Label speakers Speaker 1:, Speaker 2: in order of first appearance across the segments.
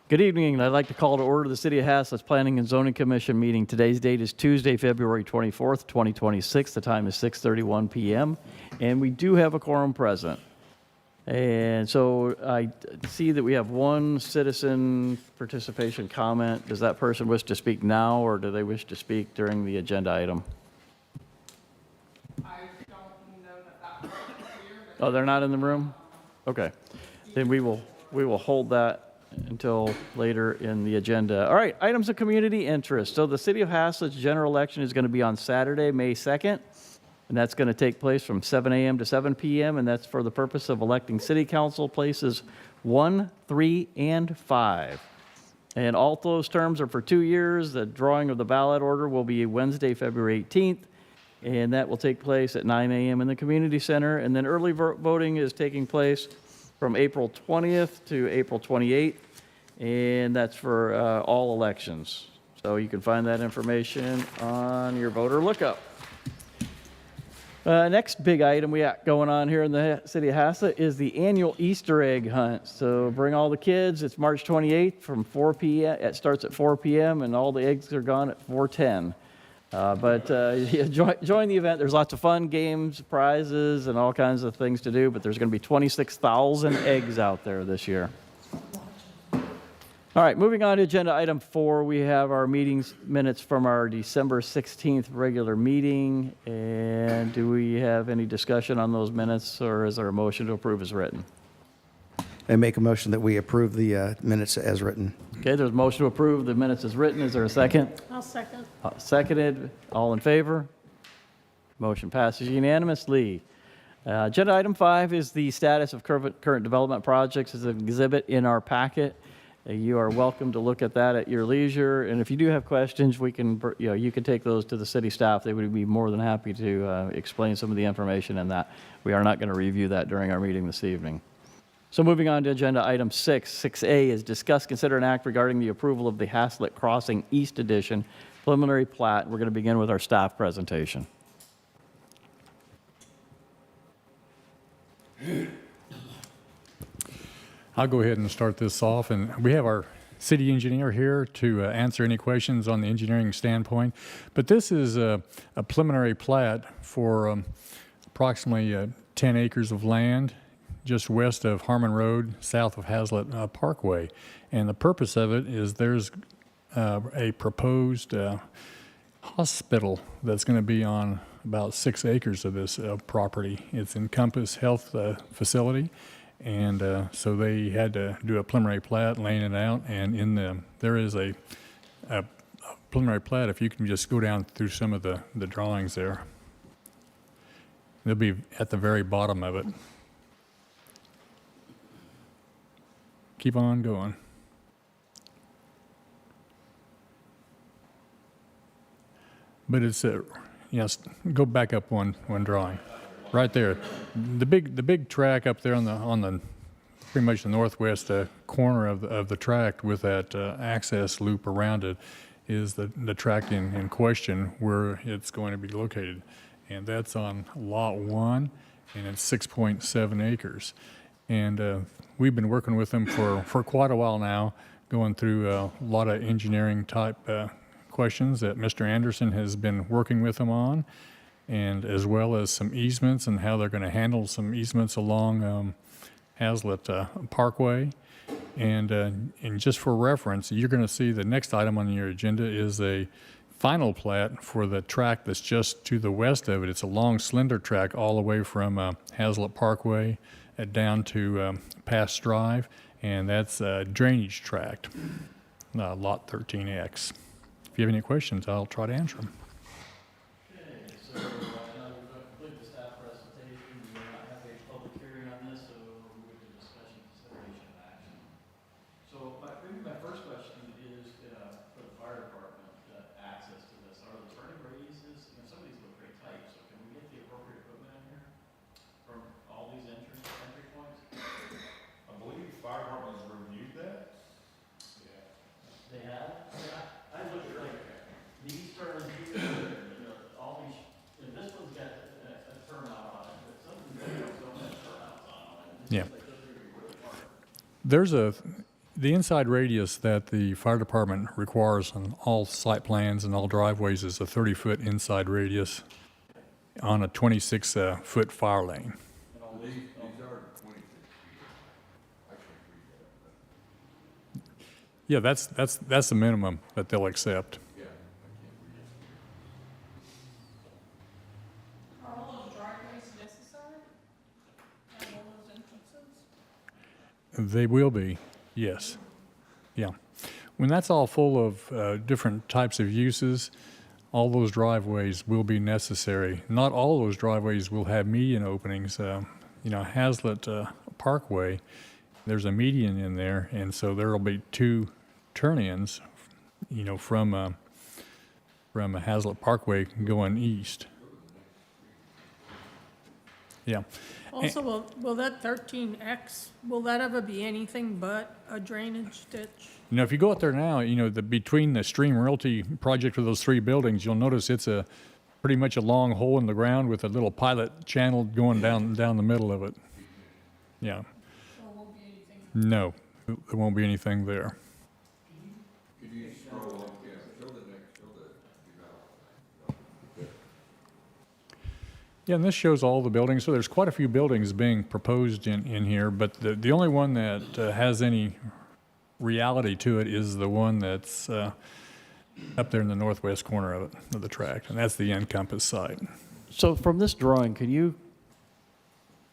Speaker 1: Good evening. I'd like to call to order the City of Haslet's Planning and Zoning Commission meeting. Today's date is Tuesday, February 24th, 2026. The time is 6:31 p.m. And we do have a quorum present. And so I see that we have one citizen participation comment. Does that person wish to speak now, or do they wish to speak during the agenda item?
Speaker 2: I don't know that person's here.
Speaker 1: Oh, they're not in the room? Okay. Then we will hold that until later in the agenda. All right, items of community interest. So the City of Haslet's general election is going to be on Saturday, May 2nd, and that's going to take place from 7 a.m. to 7 p.m., and that's for the purpose of electing City Council places 1, 3, and 5. And all those terms are for 2 years. The drawing of the ballot order will be Wednesday, February 18th, and that will take place at 9 a.m. in the community center. And then early voting is taking place from April 20th to April 28th, and that's for all elections. So you can find that information on your voter lookup. Next big item we got going on here in the City of Haslet is the annual Easter egg hunt. So bring all the kids. It's March 28th from 4 p.m. It starts at 4 p.m. and all the eggs are gone at 4:10. Join the event. There's lots of fun, games, prizes, and all kinds of things to do, but there's going to be 26,000 eggs out there this year. All right, moving on to agenda item 4, we have our meetings minutes from our December 16th regular meeting. And do we have any discussion on those minutes, or is there a motion to approve as written?
Speaker 3: I make a motion that we approve the minutes as written.
Speaker 1: Okay, there's a motion to approve the minutes as written. Is there a second?
Speaker 4: I'll second.
Speaker 1: Seconded. All in favor? Motion passes unanimously. Agenda item 5 is the status of current development projects as an exhibit in our packet. You are welcome to look at that at your leisure. And if you do have questions, we can, you can take those to the city staff. They would be more than happy to explain some of the information in that. We are not going to review that during our meeting this evening. So moving on to agenda item 6. 6A is discuss, consider, and act regarding the approval of the Haslet Crossing East Edition preliminary plat. We're going to begin with our staff presentation.
Speaker 5: I'll go ahead and start this off, and we have our city engineer here to answer any questions on the engineering standpoint. But this is a preliminary plat for approximately 10 acres of land just west of Harmon Road, south of Haslet Parkway. And the purpose of it is there's a proposed hospital that's going to be on about 6 acres of this property. It's Encompass Health Facility. And so they had to do a preliminary plat, laying it out, and there is a preliminary plat. If you can just go down through some of the drawings there, they'll be at the very bottom of it. Keep on going. But it's yes. Go back up one drawing. Right there, the big track up there on the pretty much the northwest corner of the tract with that access loop around it is the tract in question where it's going to be located, and that's on Lot 1, and it's 6.7 acres. And we've been working with them for quite a while now, going through a lot of engineering type questions that Mr. Anderson has been working with them on, and as well as some easements and how they're going to handle some easements along Haslet Parkway. And just for reference, you're going to see the next item on your agenda is a final plat for the tract that's just to the west of it. It's a long, slender tract all the way from Haslet Parkway down to Pass Drive, and that's a drainage tract, Lot 13X. If you have any questions, I'll try to answer them.
Speaker 1: So now we've completed the staff presentation. We will not have a public hearing on this, so we'll move to discussion, consideration, and action. So maybe my first question is for the fire department, access to this. Are the turning radiuses, some of these look pretty tight, so can we get the appropriate equipment in here from all these entry points?
Speaker 6: I believe the fire department has reviewed that. Yeah.
Speaker 1: They have? I look at like these turns here, all these, and this one's got a turnout on it, but some of them don't have turnouts on them.
Speaker 5: Yeah. There's The inside radius that the fire department requires on all site plans and all driveways is a 30-foot inside radius on a 26-foot fire lane. Yeah, that's the minimum that they'll accept.
Speaker 2: Are all those driveways necessary? And all those entrances?
Speaker 5: They will be, yes. Yeah. When that's all full of different types of uses, all those driveways will be necessary. Not all those driveways will have median openings. Haslet Parkway, there's a median in there, and so there will be two turn-ins, from a Haslet Parkway going east. Yeah.
Speaker 4: Also, will that 13X, will that ever be anything but a drainage ditch?
Speaker 5: If you go out there now, between the Stream Realty project with those three buildings, you'll notice it's pretty much a long hole in the ground with a little pilot channel going down the middle of it. Yeah.
Speaker 2: So it won't be anything?
Speaker 5: No, there won't be anything there. Yeah, and this shows all the buildings. So there's quite a few buildings being proposed in here, but the only one that has any reality to it is the one that's up there in the northwest corner of the tract, and that's the Encompass site.
Speaker 1: So from this drawing, can you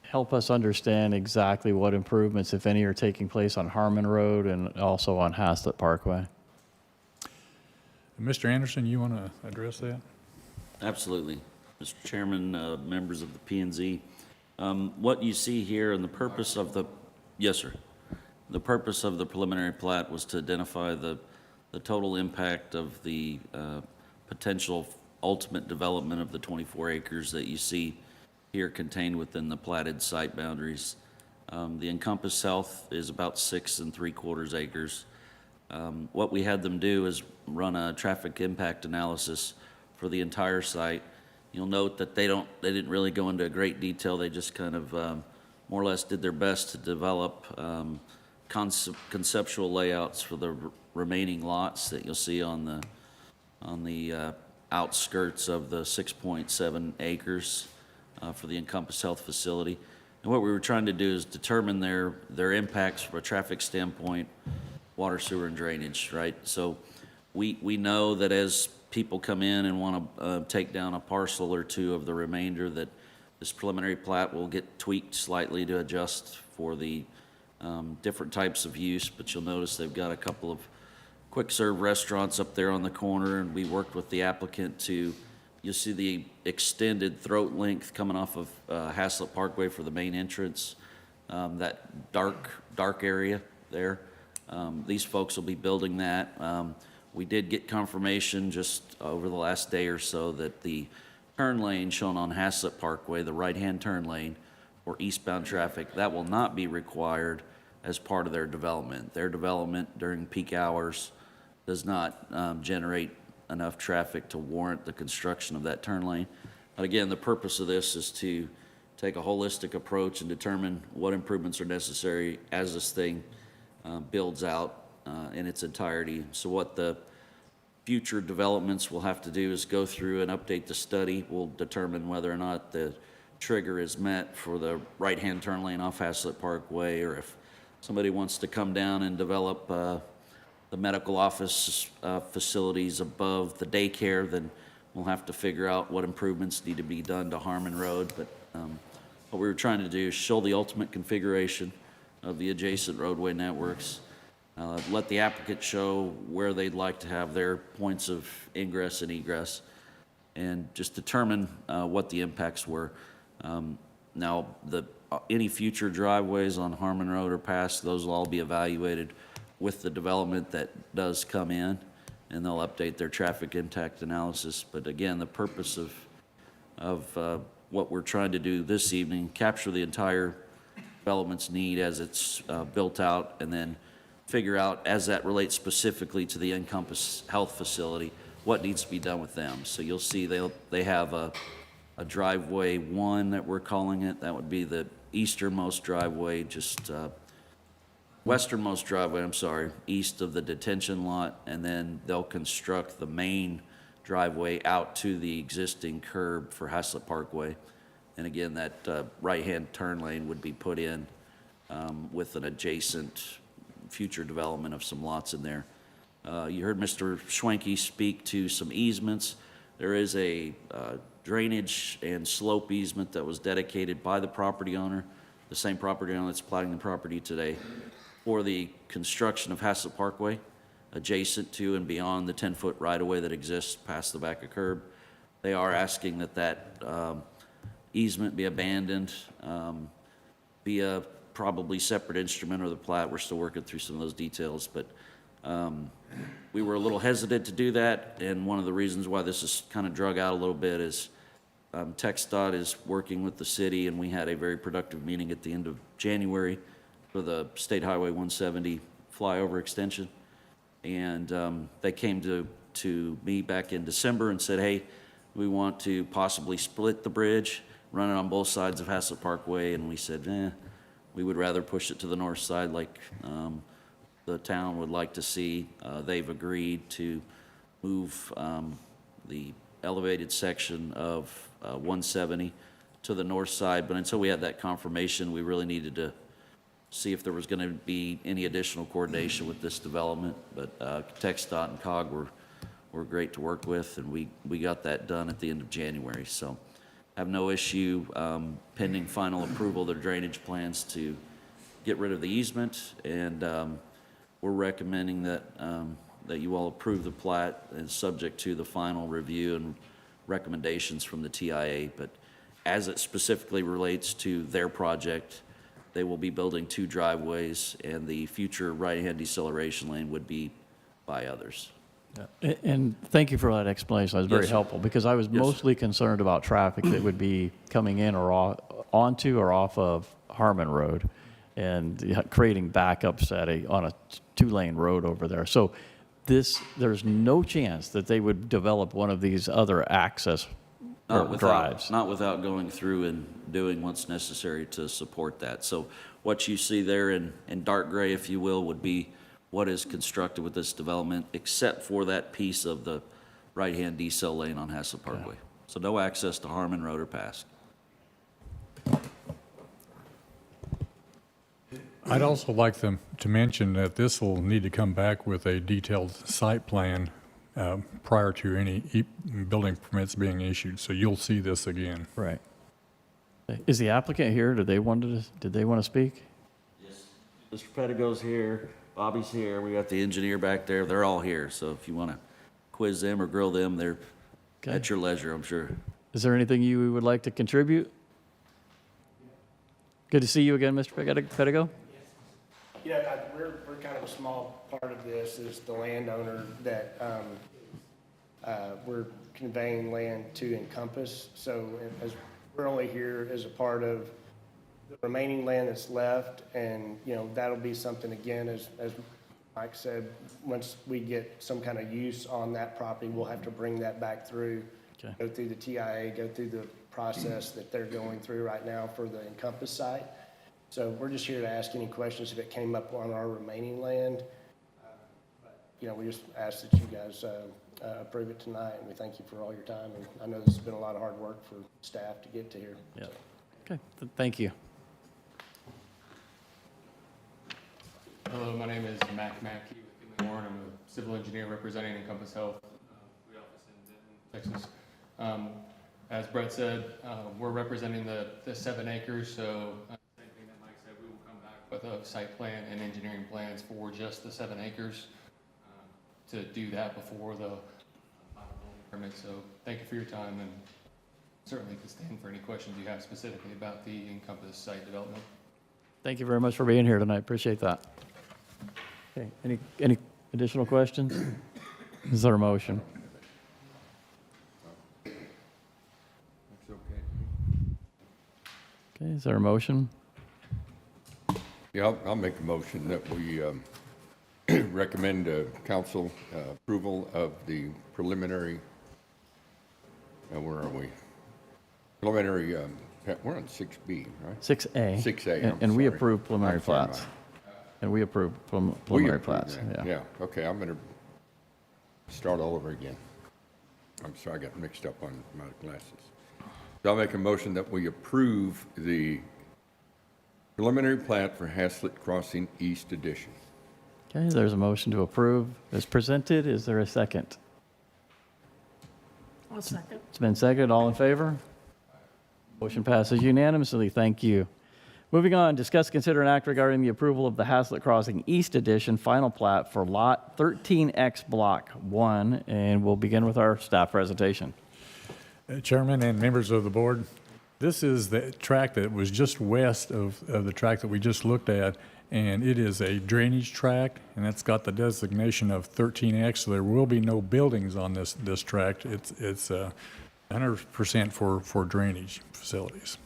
Speaker 1: help us understand exactly what improvements, if any, are taking place on Harmon Road and also on Haslet Parkway?
Speaker 5: Mr. Anderson, you want to address that?
Speaker 7: Absolutely. Mr. Chairman, members of the P&Z, what you see here and the purpose of the, yes, sir. The purpose of the preliminary plat was to identify the total impact of the potential ultimate development of the 24 acres that you see here contained within the platted site boundaries. The Encompass South is about 6 3/4 acres. What we had them do is run a traffic impact analysis for the entire site. You'll note that they didn't really go into great detail. They just kind of more or less did their best to develop conceptual layouts for the remaining lots that you'll see on the outskirts of the 6.7 acres for the Encompass Health facility. And what we were trying to do is determine their impacts from a traffic standpoint, water, sewer, and drainage, right? So we know that as people come in and want to take down a parcel or two of the remainder, that this preliminary plat will get tweaked slightly to adjust for the different types of use. But you'll notice they've got a couple of quick serve restaurants up there on the corner, and we worked with the applicant to, you'll see the extended throat length coming off of Haslet Parkway for the main entrance, that dark area there. These folks will be building that. We did get confirmation just over the last day or so that the turn lane shown on Haslet Parkway, the right-hand turn lane for eastbound traffic, that will not be required as part of their development. Their development during peak hours does not generate enough traffic to warrant the construction of that turn lane. But again, the purpose of this is to take a holistic approach and determine what improvements are necessary as this thing builds out in its entirety. So what the future developments will have to do is go through and update the study. We'll determine whether or not the trigger is met for the right-hand turn lane off Haslet Parkway, or if somebody wants to come down and develop the medical office facilities above the daycare, then we'll have to figure out what improvements need to be done to Harmon Road. But what we were trying to do is show the ultimate configuration of the adjacent roadway networks, let the applicant show where they'd like to have their points of ingress and egress, and just determine what the impacts were. Now, any future driveways on Harmon Road or past, those will all be evaluated with the development that does come in, and they'll update their traffic impact analysis. But again, the purpose of what we're trying to do this evening, capture the entire development's need as it's built out, and then figure out, as that relates specifically to the Encompass Health facility, what needs to be done with them. So you'll see they have a driveway 1 that we're calling it. That would be the easternmost driveway, just westernmost driveway, I'm sorry, east of the detention lot, and then they'll construct the main driveway out to the existing curb for Haslet Parkway. And again, that right-hand turn lane would be put in with an adjacent future development of some lots in there. You heard Mr. Schwenke speak to some easements. There is a drainage and slope easement that was dedicated by the property owner, the same property owner that's platting the property today, for the construction of Haslet Parkway, adjacent to and beyond the 10-foot right-of-way that exists past the back of curb. They are asking that that easement be abandoned via probably separate instrument or the plat. We're still working through some of those details, but we were a little hesitant to do that, and one of the reasons why this is kind of drug out a little bit is TxDOT is working with the city, and we had a very productive meeting at the end of January for the State Highway 170 flyover extension. And they came to me back in December and said, hey, we want to possibly split the bridge, run it on both sides of Haslet Parkway. And we said, we would rather push it to the north side like the town would like to see. They've agreed to move the elevated section of 170 to the north side. But until we had that confirmation, we really needed to see if there was going to be any additional coordination with this development. But TxDOT and COG were great to work with, and we got that done at the end of January. So have no issue pending final approval of their drainage plans to get rid of the easement. And we're recommending that that you all approve the plat and subject to the final review and recommendations from the TIA. But as it specifically relates to their project, they will be building 2 driveways, and the future right-hand deceleration lane would be by others.
Speaker 1: And thank you for that explanation. That was very
Speaker 7: Yes, sir.
Speaker 1: helpful, because I was mostly concerned about traffic that would be coming in or onto or off of Harmon Road and creating backups on a 2-lane road over there. So there's no chance that they would develop one of these other access drives.
Speaker 7: Not without going through and doing what's necessary to support that. So what you see there in dark gray, if you will, would be what is constructed with this development, except for that piece of the right-hand decel lane on Haslet Parkway. So no access to Harmon Road or Pass.
Speaker 5: I'd also like them to mention that this will need to come back with a detailed site plan prior to any building permits being issued. So you'll see this again.
Speaker 1: Right. Is the applicant here? Did they want to speak?
Speaker 7: Yes. Mr. Pettigo's here, Bobby's here, we got the engineer back there, they're all here. So if you want to quiz them or grill them, they're at your leisure, I'm sure.
Speaker 1: Is there anything you would like to contribute? Good to see you again, Mr. Pettigo.
Speaker 8: Yeah, we're kind of a small part of this, is the landowner that we're conveying land to Encompass. So as we're only here as a part of the remaining land that's left, and, that'll be something, again, as Mike said, once we get some kind of use on that property, we'll have to bring that back through, go through the TIA, go through the process that they're going through right now for the Encompass site. So we're just here to ask any questions if it came up on our remaining land. But, we just ask that you guys approve it tonight, and we thank you for all your time. And I know this has been a lot of hard work for staff to get to here.
Speaker 1: Yeah. Okay, thank you.
Speaker 9: Hello, my name is Mac Mackey with QUORUM. I'm a civil engineer representing Encompass Health, we office in Denton, Texas. As Brett said, we're representing the 7 acres, so same thing that Mike said, we will come back with a site plan and engineering plans for just the 7 acres to do that before the final building permit. So thank you for your time, and certainly can stand for any questions you have specifically about the Encompass site development.
Speaker 1: Thank you very much for being here tonight. Appreciate that. Okay, any additional questions? Is there a motion? Okay, is there a motion?
Speaker 10: Yeah, I'll make a motion that we recommend council approval of the preliminary, where are we? Preliminary, we're on 6B, right?
Speaker 1: 6A.
Speaker 10: 6A, I'm
Speaker 1: And we
Speaker 10: sorry.
Speaker 1: approve preliminary
Speaker 10: I'm sorry,
Speaker 1: plats. And we approve
Speaker 10: We
Speaker 1: preliminary
Speaker 10: approve
Speaker 1: plats.
Speaker 10: that. Yeah, okay, I'm gonna start all over again. I'm sorry, I got mixed up on my glasses. So I'll make a motion that we approve the preliminary plat for Haslet Crossing East Edition.
Speaker 1: Okay, there's a motion to approve as presented. Is there a second?
Speaker 4: I'll second.
Speaker 1: It's been seconded. All in favor? Motion passes unanimously. Thank you. Moving on, discuss, consider, and act regarding the approval of the Haslet Crossing East Edition final plat for Lot 13X Block 1, and we'll begin with our staff presentation.
Speaker 5: Chairman and members of the board, this is the tract that was just west of the tract that we just looked at, and it is a drainage tract, and that's got the designation of 13X, so there will be no buildings on this tract. It's 100% for drainage facilities.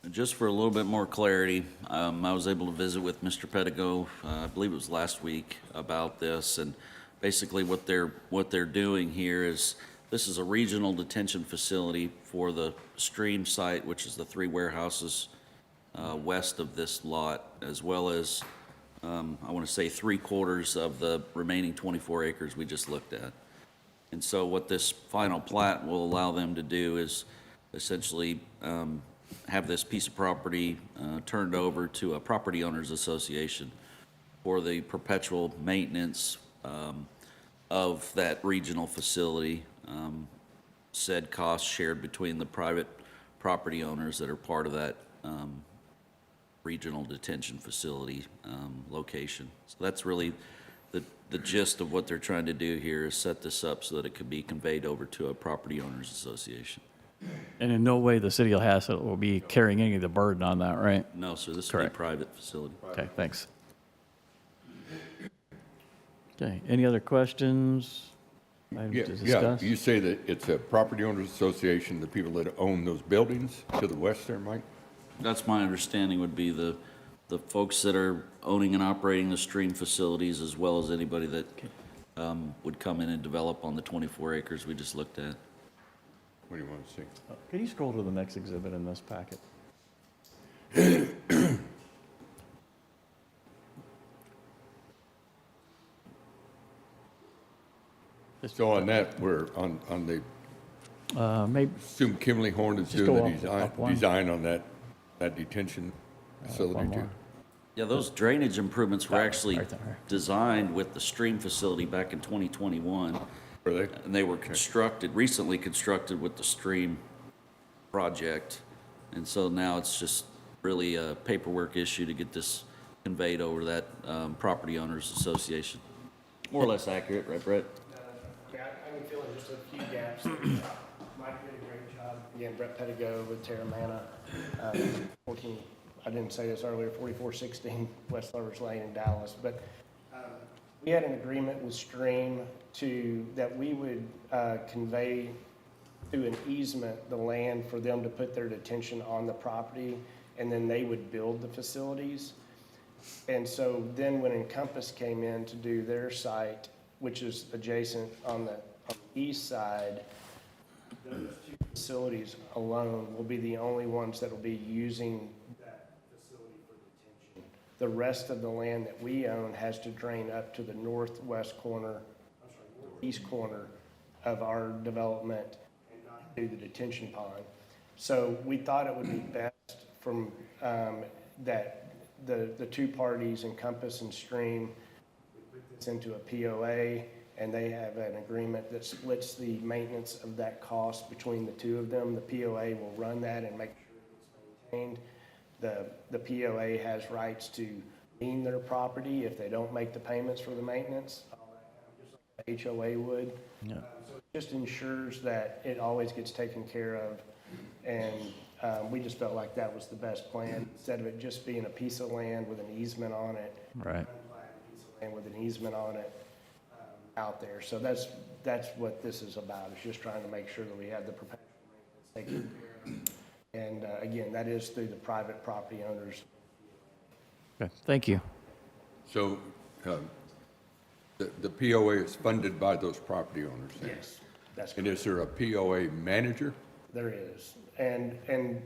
Speaker 7: Just for a little bit more clarity, I was able to visit with Mr. Pedigo, I believe it was last week, about this, and basically what they're doing here is, this is a regional detention facility for the stream site, which is the 3 warehouses west of this lot, as well as, I want to say 3/4 of the remaining 24 acres we just looked at. And so what this final plat will allow them to do is essentially have this piece of property turned over to a property owners association for the perpetual maintenance of that regional facility. Said costs shared between the private property owners that are part of that regional detention facility location. So that's really the gist of what they're trying to do here, is set this up so that it could be conveyed over to a property owners association.
Speaker 1: And in no way the city of Haslet will be carrying any of the burden on that, right?
Speaker 7: No, sir, this will be a
Speaker 1: Correct.
Speaker 7: private facility.
Speaker 1: Okay, thanks. Okay, any other questions? Items
Speaker 10: Yeah,
Speaker 1: to
Speaker 10: yeah,
Speaker 1: discuss?
Speaker 10: you say that it's a property owners association, the people that own those buildings to the west there, Mike?
Speaker 7: That's my understanding, would be the folks that are owning and operating the stream facilities, as well as anybody that would come in and develop on the 24 acres we just looked at.
Speaker 10: What do you want to see?
Speaker 1: Can you scroll to the next exhibit in this packet?
Speaker 10: So on that, we're on the,
Speaker 1: Maybe,
Speaker 10: assume Kimley Horn is
Speaker 1: Just
Speaker 10: doing
Speaker 1: go
Speaker 10: the
Speaker 1: up one.
Speaker 10: design on that detention facility
Speaker 1: one
Speaker 10: too?
Speaker 1: more.
Speaker 7: Yeah, those drainage improvements were
Speaker 1: That one,
Speaker 7: actually
Speaker 1: right there.
Speaker 7: designed with the stream facility back in 2021.
Speaker 10: Were they?
Speaker 7: And they were recently constructed with the stream project. And so now it's just really a paperwork issue to get this conveyed over that property owners association. More or less accurate, right, Brett?
Speaker 8: Yeah, I can fill in just a few gaps. Mike did a great job. Again, Brett Pedigo with Terramana, 14, I didn't say this earlier, 4416 West Lovers Lane in Dallas. But we had an agreement with Stream that we would convey through an easement the land for them to put their detention on the property, and then they would build the facilities. And so then when Encompass came in to do their site, which is adjacent on the east side, those 2 facilities alone will be the only ones that will be using that facility for detention. The rest of the land that we own has to drain up to the northwest corner, northeast corner of our development and not do the detention pond. So we thought it would be best from that the 2 parties, Encompass and Stream, put this into a POA, and they have an agreement that splits the maintenance of that cost between the 2 of them. The POA will run that and make sure it's maintained. The POA has rights to lien their property if they don't make the payments for the maintenance, all that, just like the HOA would.
Speaker 1: Yeah.
Speaker 8: So it just ensures that it always gets taken care of, and we just felt like that was the best plan, instead of it just being a piece of land with an easement on it.
Speaker 1: Right.
Speaker 8: A piece of land with an easement on it out there. So that's what this is about. It's just trying to make sure that we have the perpetual maintenance taken care of. And again, that is through the private property owners.
Speaker 1: Okay, thank you.
Speaker 10: So the POA is funded by those property owners? then?
Speaker 8: Yes. That's
Speaker 10: And is there a POA manager?
Speaker 8: There is. And,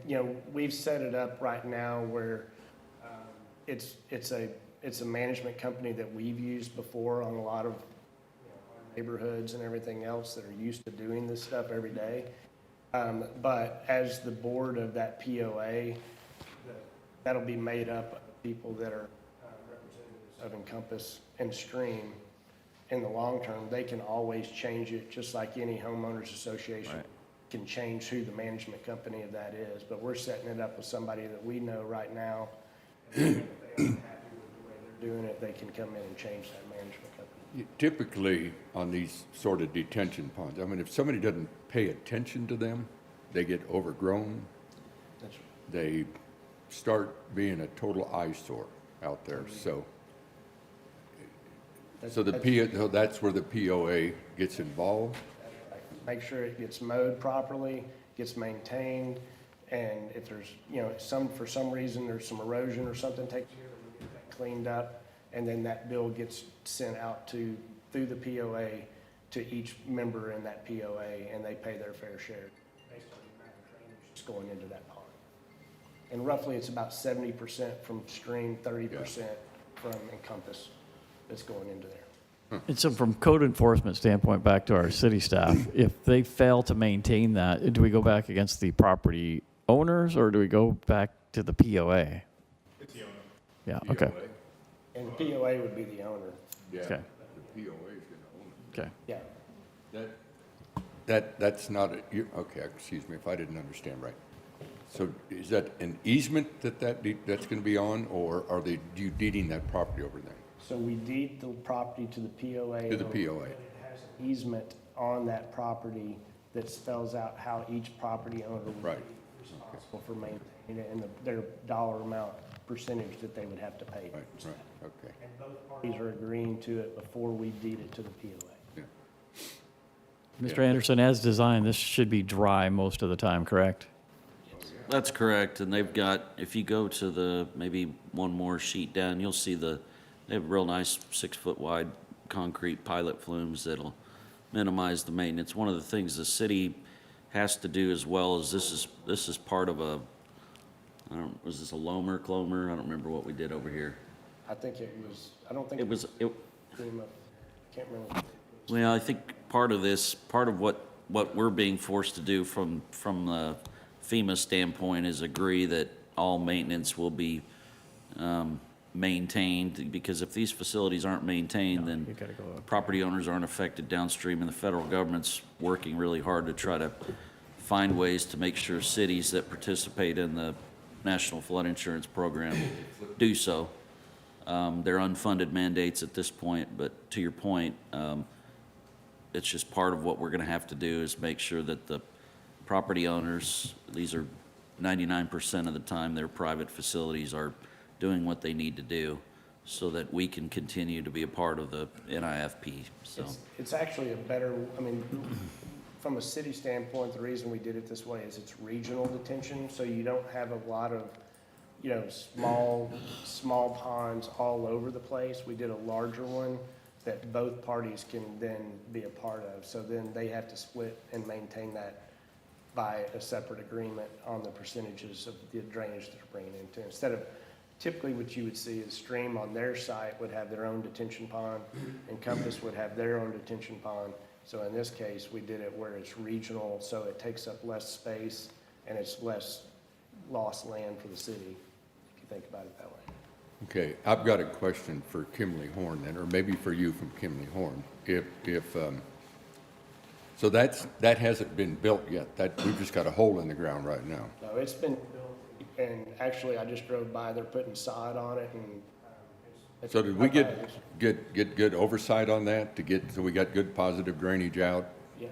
Speaker 8: you know, we've set it up right now where it's a management company that we've used before on a lot of neighborhoods and everything else that are used to doing this stuff every day. But as the board of that POA, that'll be made up of people that are representatives of Encompass and Stream. In the long term, they can always change it, just like any homeowners association can change who the management company of that is. But we're setting it up with somebody that we know right now. And if they aren't happy with the way they're doing it, they can come in and change that management company.
Speaker 10: Typically, on these sort of detention ponds, I mean, if somebody doesn't pay attention to them, they get overgrown.
Speaker 8: That's
Speaker 10: They start being a total eyesore out there, so. So that's where the POA gets involved?
Speaker 8: Make sure it gets mowed properly, gets maintained, and if there's, you know, for some reason, there's some erosion or something, take care of it, we get that cleaned up, and then that bill gets sent out through the POA to each member in that POA, and they pay their fair share based on the amount of drainage that's going into that pond. And roughly, it's about 70% from Stream, 30% from Encompass that's going into there.
Speaker 1: And so from code enforcement standpoint, back to our city staff, if they fail to maintain that, do we go back against the property owners or do we go back to the POA?
Speaker 6: It's the owner.
Speaker 1: Yeah, okay,
Speaker 8: And the POA would be the owner.
Speaker 10: Yeah,
Speaker 1: Okay.
Speaker 10: the POA is gonna own
Speaker 1: okay.
Speaker 8: Yeah.
Speaker 10: it. That's not, okay, excuse me if I didn't understand right. So is that an easement that's gonna be on, or are you deeding that property over there?
Speaker 8: So we deed the property to the POA.
Speaker 10: To the POA.
Speaker 8: It has an easement on that property that spells out how each property owner would be
Speaker 10: Right.
Speaker 8: responsible for maintaining it and their dollar amount percentage that they would have to pay.
Speaker 10: Right, okay.
Speaker 8: And both parties are agreeing to it before we deed it to the POA.
Speaker 1: Mr. Anderson, as designed, this should be dry most of the time, correct?
Speaker 7: That's correct, and they've got, if you go to the, maybe one more sheet down, you'll see they have real nice 6-foot wide concrete pilot flumes that'll minimize the maintenance. One of the things the city has to do as well is this is part of was this a loamer, clomer? I don't remember what we did over here.
Speaker 8: I think it was, I don't think.
Speaker 7: It was,
Speaker 8: I can't remember.
Speaker 7: well, I think part of what we're being forced to do from the FEMA standpoint is agree that all maintenance will be maintained, because if these facilities aren't maintained, then
Speaker 1: gotta go up.
Speaker 7: property owners aren't affected downstream, and the federal government's working really hard to try to find ways to make sure cities that participate in the National Flood Insurance Program do so. They're unfunded mandates at this point, but to your point, it's just part of what we're gonna have to do is make sure that the property owners, these are 99% of the time, their private facilities are doing what they need to do so that we can continue to be a part of the NIFP, so.
Speaker 8: It's actually a better, I mean, from a city standpoint, the reason we did it this way is it's regional detention, so you don't have a lot of, you know, small ponds all over the place. We did a larger one that both parties can then be a part of, so then they have to split and maintain that by a separate agreement on the percentages of the drainage they're bringing into. Instead of, typically what you would see is Stream on their site would have their own detention pond, and Compass would have their own detention pond. So in this case, we did it where it's regional, so it takes up less space and it's less lost land for the city, if you think about it that way.
Speaker 10: Okay, I've got a question for Kimley Horn then, or maybe for you from Kimley Horn. So that hasn't been built yet. We've just got a hole in the ground right now.
Speaker 8: No, it's been built, and actually I just drove by, they're putting sod on it, and it's.
Speaker 10: So did we get good oversight on that so we got good positive drainage out?
Speaker 8: Yeah,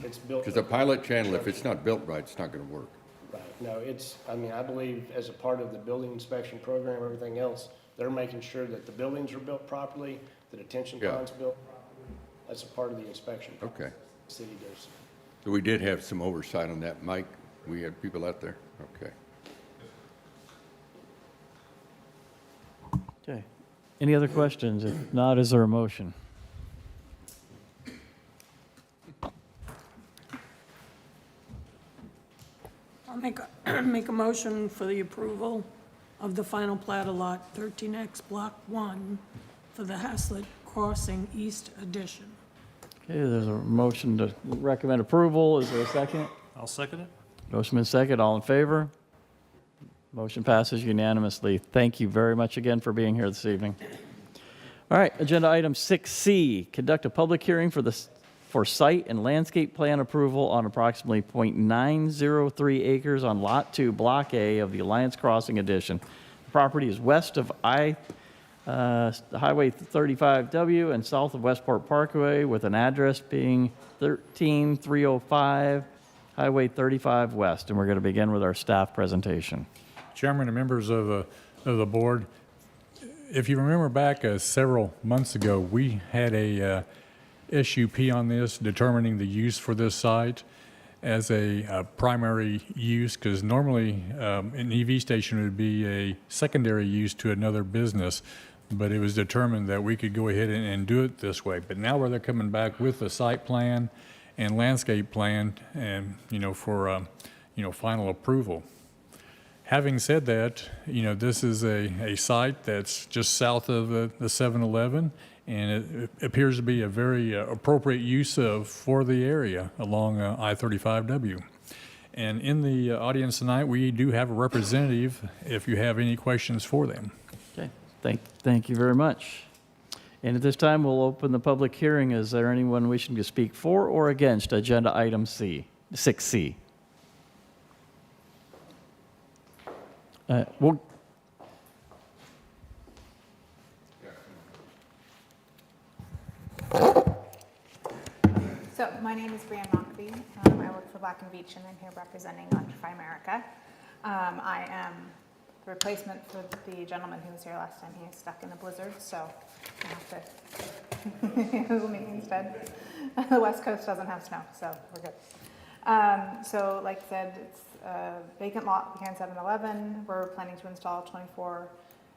Speaker 8: it's built.
Speaker 10: Because a pilot channel, if it's not built right, it's not gonna work.
Speaker 8: Right, no, I mean, I believe as a part of the building inspection program, everything else, they're making sure that the buildings are built properly, the detention
Speaker 10: Yeah.
Speaker 8: pond's built properly. That's a part of the inspection process.
Speaker 10: Okay.
Speaker 8: The city does.
Speaker 10: So we did have some oversight on that, Mike? We had people out there? Okay.
Speaker 1: Okay. Any other questions? If not, is there a motion?
Speaker 4: Make a motion for the approval of the final plat of lot 13X Block 1 for the Haslet Crossing East Addition.
Speaker 1: Okay, there's a motion to recommend approval. Is there a second?
Speaker 11: I'll second it.
Speaker 1: Motion been second. All in favor? Motion passes unanimously. Thank you very much again for being here this evening. All right, agenda item 6C, conduct a public hearing for site and landscape plan approval on approximately .903 acres on Lot 2, Block A of the Alliance Crossing Addition. The property is west of Highway 35W and south of Westport Parkway, with an address being 13305 Highway 35 West. And we're going to begin with our staff presentation.
Speaker 5: Chairman and members of the board, if you remember back several months ago, we had a SUP on this determining the use for this site as a primary use, because normally an EV station would be a secondary use to another business, but it was determined that we could go ahead and do it this way. But now where they're coming back with the site plan and landscape plan and, for, final approval. Having said that, this is a site that's just south of the 7-Eleven, and it appears to be a very appropriate use for the area along I-35W. And in the audience tonight, we do have a representative if you have any questions for them.
Speaker 1: Okay, thank you very much. And at this time, we'll open the public hearing. Is there anyone wishing to speak for or against agenda item 6C?
Speaker 12: So my name is Brianne Mockby. I work for Black & Veatch, and I'm here representing Electrify America. I am the replacement for the gentleman who was here last time. He was stuck in a blizzard, so I have to Google me instead. The West Coast doesn't have snow, so we're good. So like I said, it's a vacant lot behind 7-Eleven. We're planning to install 24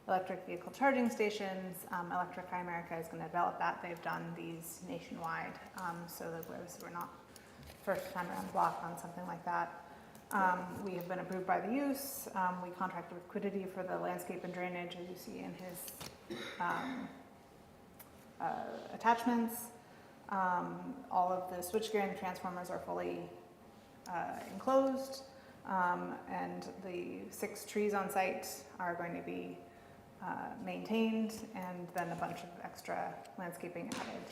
Speaker 12: electric vehicle charging stations. Electrify America is going to develop that. They've done these nationwide, so that we're not first time around the block on something like that. We have been approved by the use. We contracted with Quiddity for the landscape and drainage, as you see in his attachments. All of the switchgear and the transformers are fully enclosed, and the 6 trees on site are going to be maintained, and then a bunch of extra landscaping added.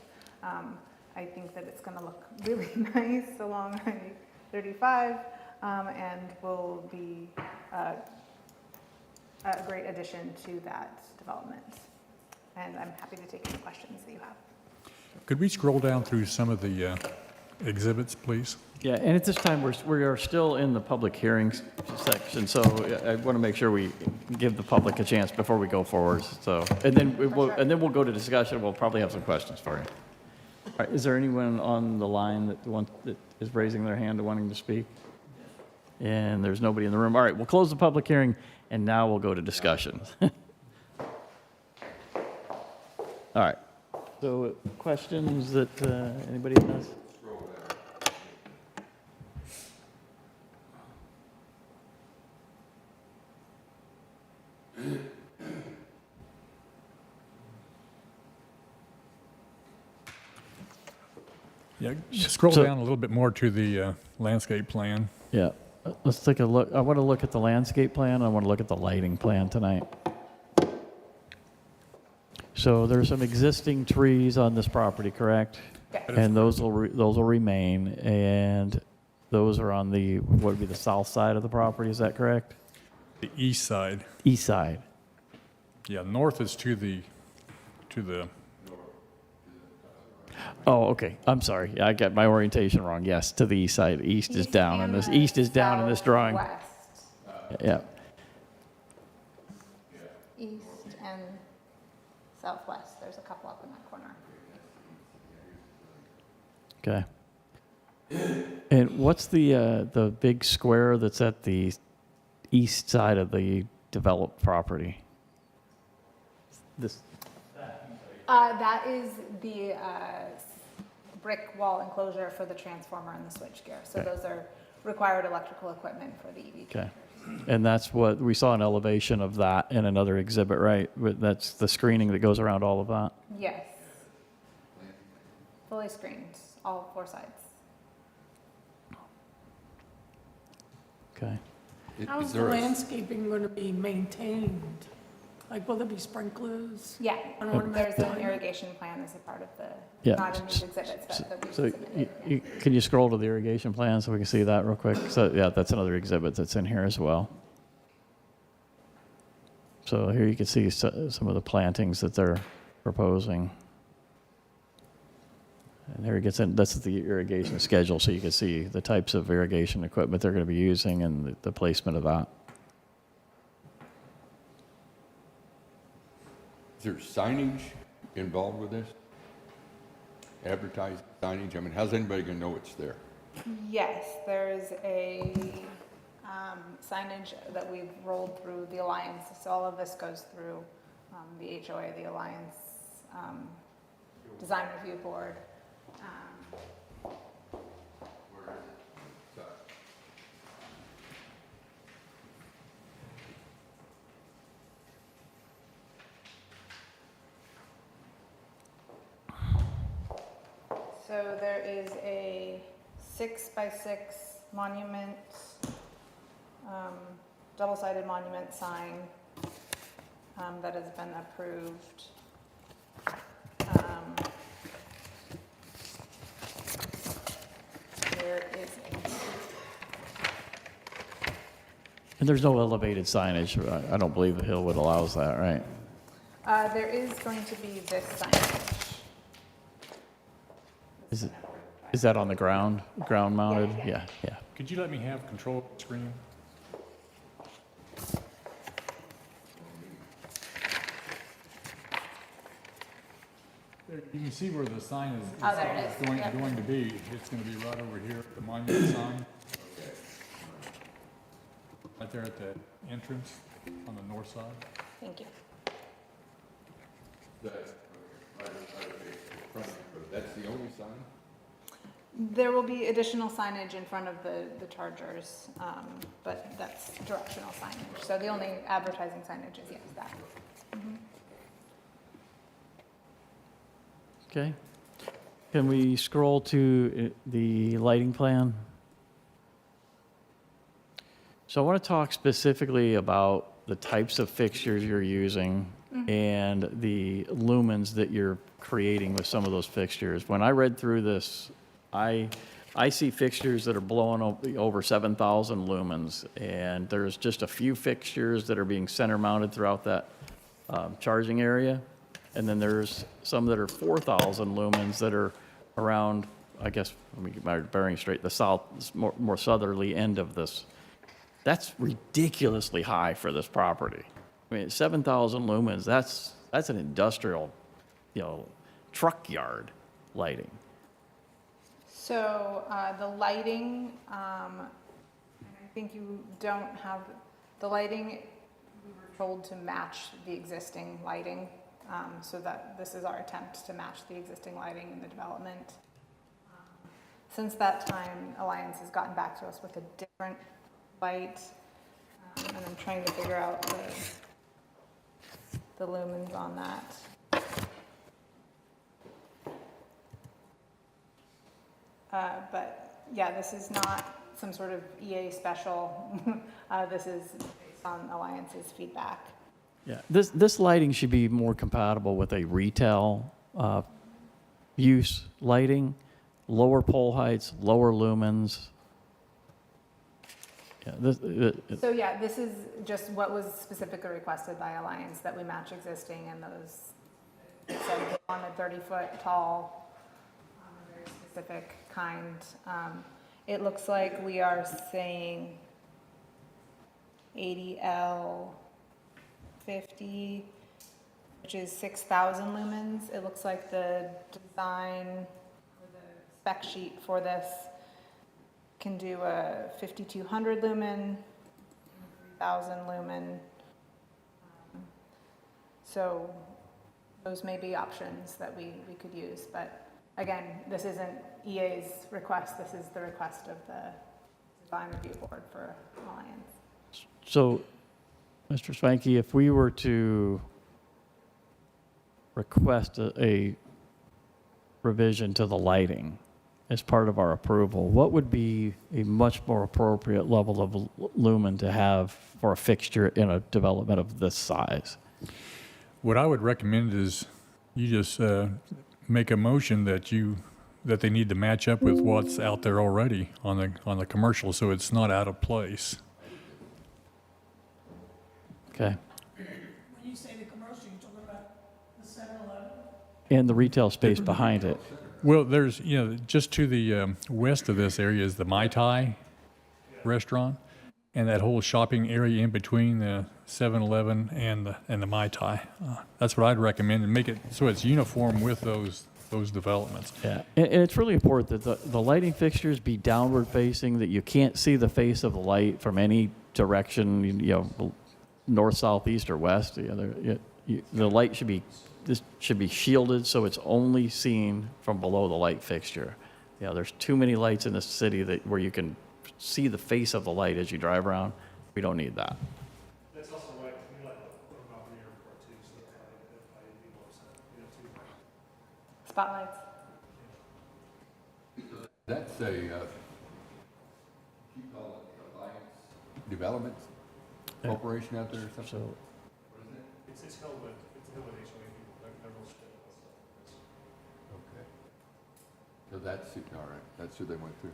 Speaker 12: I think that it's going to look really nice along I-35, and will be a great addition to that development. And I'm happy to take any questions that you have.
Speaker 5: Could we scroll down through some of the exhibits, please?
Speaker 1: Yeah, and at this time, we are still in the public hearings section, so I want to make sure we give the public a chance before we go forward. So, and then we'll go to discussion. We'll probably have some questions for you. All right, is there anyone on the line that is raising their hand and wanting to speak? And there's nobody in the room. All right, we'll close the public hearing, and now we'll go to discussions. All right. So, questions that anybody has?
Speaker 5: Yeah, scroll
Speaker 1: So-
Speaker 5: down a little bit more to the landscape plan.
Speaker 1: Yeah, let's take a look. I want to look at the landscape plan. I want to look at the lighting plan tonight. So there's some existing trees on this property, correct?
Speaker 12: Yeah.
Speaker 1: And those will remain, and those are on what would be the south side of the property, is that correct?
Speaker 5: The east side.
Speaker 1: East side.
Speaker 5: Yeah, north is to the
Speaker 1: Oh, okay, I'm sorry. I got my orientation wrong. Yes, to the east side. East is down in this, east is down in this drawing.
Speaker 12: Southwest,
Speaker 1: Yeah,
Speaker 12: east, and southwest. There's a couple up in that corner.
Speaker 1: okay. And what's the big square that's at the east side of the developed property? This,
Speaker 12: That is the brick wall enclosure for the transformer and the switchgear. So
Speaker 1: Okay.
Speaker 12: those are required electrical equipment for the EV.
Speaker 1: Okay. And that's what, we saw an elevation of that in another exhibit, right? That's the screening that goes around all of that?
Speaker 12: Yes. Fully screened, all 4 sides.
Speaker 1: Okay.
Speaker 4: How's
Speaker 10: Is
Speaker 4: the
Speaker 10: there a-
Speaker 4: landscaping going to be maintained? Like, will there be sprinklers?
Speaker 12: Yeah,
Speaker 4: An ornamental
Speaker 12: there's an
Speaker 4: line?
Speaker 12: irrigation plan as a part of the,
Speaker 1: Yeah.
Speaker 12: not in these exhibits, but that we
Speaker 1: So
Speaker 12: submitted.
Speaker 1: can you scroll to the irrigation plan so we can see that real quick? So yeah, that's another exhibit that's in here as well. So here you can see some of the plantings that they're proposing. And there it gets in, that's the irrigation schedule, so you can see the types of irrigation equipment they're going to be using and the placement of that.
Speaker 10: Is there signage involved with this? Advertising signage? I mean, how's anybody going to know it's there?
Speaker 12: Yes, there's a signage that we've rolled through the Alliance. So all of this goes through the HOA, the Alliance Design Review Board. So there is a 6x6 monument, double-sided monument sign that has been approved. There is
Speaker 1: And there's no elevated signage. I don't believe the Hillwood allows that, right?
Speaker 12: there is going to be this signage.
Speaker 1: Is that on the ground mounted?
Speaker 12: Yeah.
Speaker 1: Yeah.
Speaker 5: Could you let me have control of the screen? There, you can see where the sign is,
Speaker 12: Oh, there it is. Yep.
Speaker 5: going to be. It's going to be right over here, the monument sign. Right there at the entrance on the north side.
Speaker 12: Thank you.
Speaker 10: That's the only sign?
Speaker 12: There will be additional signage in front of the chargers, but that's directional signage. So the only advertising signage is, yes, that.
Speaker 1: Okay. Can we scroll to the lighting plan? So I want to talk specifically about the types of fixtures you're using and the lumens that you're creating with some of those fixtures. When I read through this, I see fixtures that are blowing over 7,000 lumens, and there's just a few fixtures that are being center mounted throughout that charging area. And then there's some that are 4,000 lumens that are around, I guess, let me get my bearing straight, the south, more southerly end of this. That's ridiculously high for this property. I mean, 7,000 lumens, that's an industrial, truck yard lighting.
Speaker 12: So the lighting, I think you don't have, the lighting, we were told to match the existing lighting, so that this is our attempt to match the existing lighting in the development. Since that time, Alliance has gotten back to us with a different light, and I'm trying to figure out the lumens on that. But yeah, this is not some sort of EA special. This is based on Alliance's feedback.
Speaker 1: Yeah, this lighting should be more compatible with a retail use lighting, lower pole heights, lower lumens. Yeah,
Speaker 12: So yeah, this is just what was specifically requested by Alliance, that we match existing, and those, it said they wanted 30-foot tall, very specific kind. It looks like we are saying 80L 50, which is 6,000 lumens. It looks like the design or the spec sheet for this can do a 5,200 lumen, 3,000 lumen. So those may be options that we could use. But again, this isn't EA's request. This is the request of the design review board for Alliance.
Speaker 1: So, Mr. Spanky, if we were to request a revision to the lighting as part of our approval, what would be a much more appropriate level of lumen to have for a fixture in a development of this size?
Speaker 5: What I would recommend is you just make a motion that they need to match up with what's out there already on the commercial, so it's not out of place.
Speaker 1: Okay.
Speaker 4: When you say the commercial, you're talking about the 7-Eleven?
Speaker 1: And the retail space behind it.
Speaker 5: Well, there's, just to the west of this area is the Mai Tai restaurant, and that whole shopping area in between the 7-Eleven and the Mai Tai. That's what I'd recommend, and make it so it's uniform with those developments.
Speaker 1: Yeah, and it's really important that the lighting fixtures be downward facing, that you can't see the face of the light from any direction, north, south, east, or west. The light should be shielded, so it's only seen from below the light fixture. There's too many lights in the city where you can see the face of the light as you drive around. We don't need that.
Speaker 6: That's also right, we like the off the airport too, so that probably be more too.
Speaker 12: Spotlights.
Speaker 10: That's a, you call it Alliance Development Corporation out there or something?
Speaker 1: So,
Speaker 6: It's held with HOA people, they're real strict on stuff.
Speaker 10: Okay. So that's, all right, that's who they went through?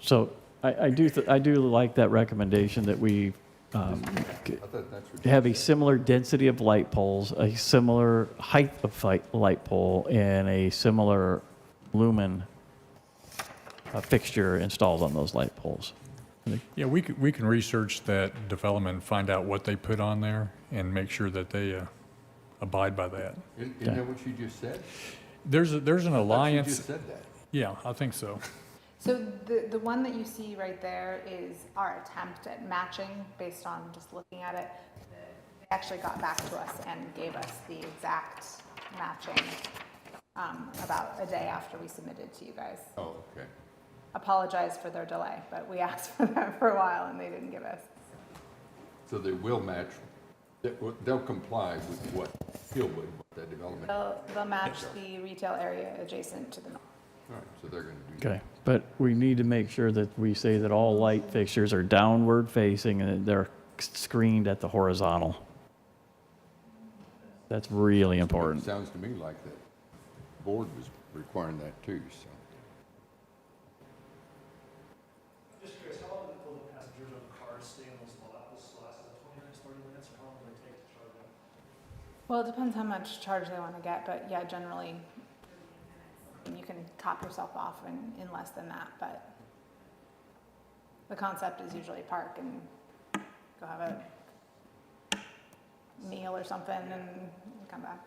Speaker 1: so I do like that recommendation that we
Speaker 10: I thought that's what.
Speaker 1: have a similar density of light poles, a similar height of light pole, and a similar lumen fixture installed on those light poles.
Speaker 5: Yeah, we can research that development and find out what they put on there and make sure that they abide by that.
Speaker 10: Isn't that what you just said?
Speaker 5: There's an
Speaker 10: I thought you
Speaker 5: alliance.
Speaker 10: just said that.
Speaker 5: Yeah, I think so.
Speaker 12: So the one that you see right there is our attempt at matching based on just looking at it. They actually got back to us and gave us the exact matching about a day after we submitted to you guys.
Speaker 10: Oh, okay.
Speaker 12: Apologize for their delay, but we asked for that for a while and they didn't give us.
Speaker 10: So they will match, they'll comply with what Hillwood, what that development. All
Speaker 12: They'll match the retail area adjacent to the north.
Speaker 10: right, so they're going to do that.
Speaker 1: Okay, but we need to make sure that we say that all light fixtures are downward facing and that they're screened at the horizontal. That's really important.
Speaker 10: Sounds to me like that board was requiring that too, so.
Speaker 6: I'm just curious, how long will the passengers of the cars stay in those lots, 20 minutes, 30 minutes, or how long will it take to charge up?
Speaker 12: Well, it depends how much charge they want to get, but yeah, generally you can top yourself off in less than that, but the concept is usually park and go have a meal or something and come back.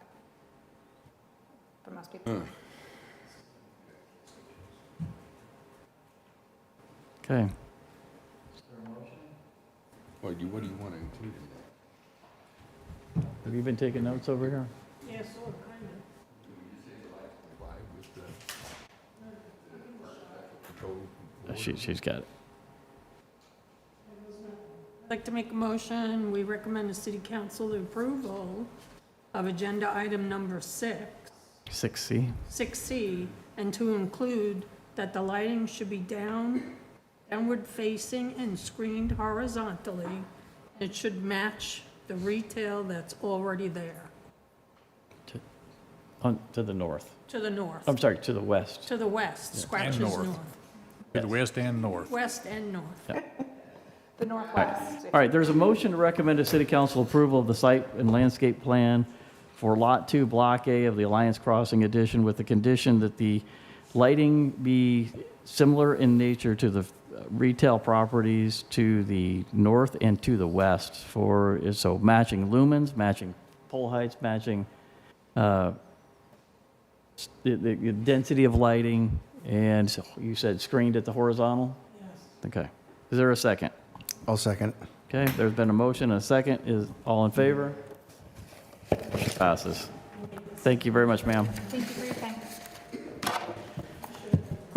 Speaker 12: For most people.
Speaker 1: Okay.
Speaker 10: What do you want to include in that?
Speaker 1: Have you been taking notes over here?
Speaker 4: Yeah, sort of, kind of.
Speaker 1: She's got it.
Speaker 4: I'd like to make a motion, we recommend the city council the approval of agenda item number 6,
Speaker 1: 6C.
Speaker 4: 6C, and to include that the lighting should be downward facing and screened horizontally. It should match the retail that's already there,
Speaker 1: To the north.
Speaker 4: to the north,
Speaker 1: I'm sorry, to the west.
Speaker 4: to the west, scratches
Speaker 5: north.
Speaker 4: north,
Speaker 5: To the west and north.
Speaker 4: west and north.
Speaker 12: The northwest.
Speaker 1: All right, there's a motion to recommend to city council approval of the site and landscape plan for Lot 2, Block A of the Alliance Crossing addition with the condition that the lighting be similar in nature to the retail properties to the north and to the west so matching lumens, matching pole heights, matching the density of lighting, and so you said screened at the horizontal?
Speaker 4: Yes.
Speaker 1: Okay. Is there a second?
Speaker 3: I'll second.
Speaker 1: Okay, there's been a motion and a second. Is all in favor? Passes. Thank you very much, ma'am.
Speaker 12: Thank you for your time.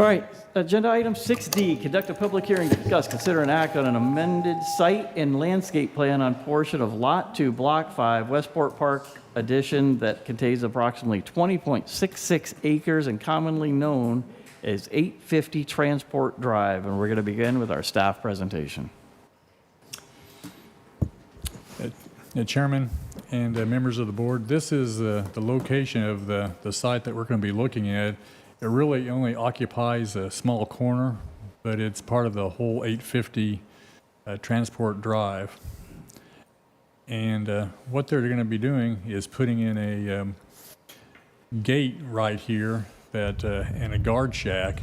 Speaker 1: All right, agenda item 6D, conduct a public hearing, discuss, consider an act on an amended site and landscape plan on portion of Lot 2, Block 5, Westport Park addition that contains approximately 20.66 acres and commonly known as 850 Transport Drive. And we're going to begin with our staff presentation.
Speaker 5: Chairman and members of the board, this is the location of the site that we're going to be looking at. It really only occupies a small corner, but it's part of the whole 850 Transport Drive. And what they're going to be doing is putting in a gate right here that and a guard shack.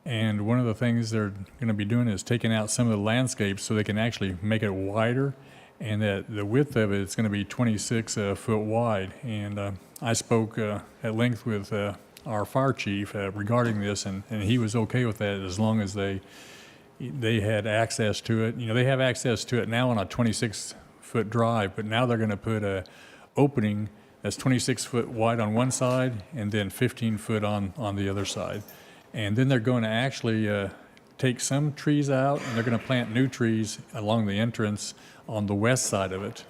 Speaker 5: And one of the things they're going to be doing is taking out some of the landscapes so they can actually make it wider, and that the width of it is going to be 26 foot wide. And I spoke at length with our fire chief regarding this, and he was okay with that as long as they had access to it. You know, they have access to it now on a 26-foot drive, but now they're going to put a opening that's 26 foot wide on one side and then 15 foot on the other side. And then they're going to actually take some trees out, and they're going to plant new trees along the entrance on the west side of it,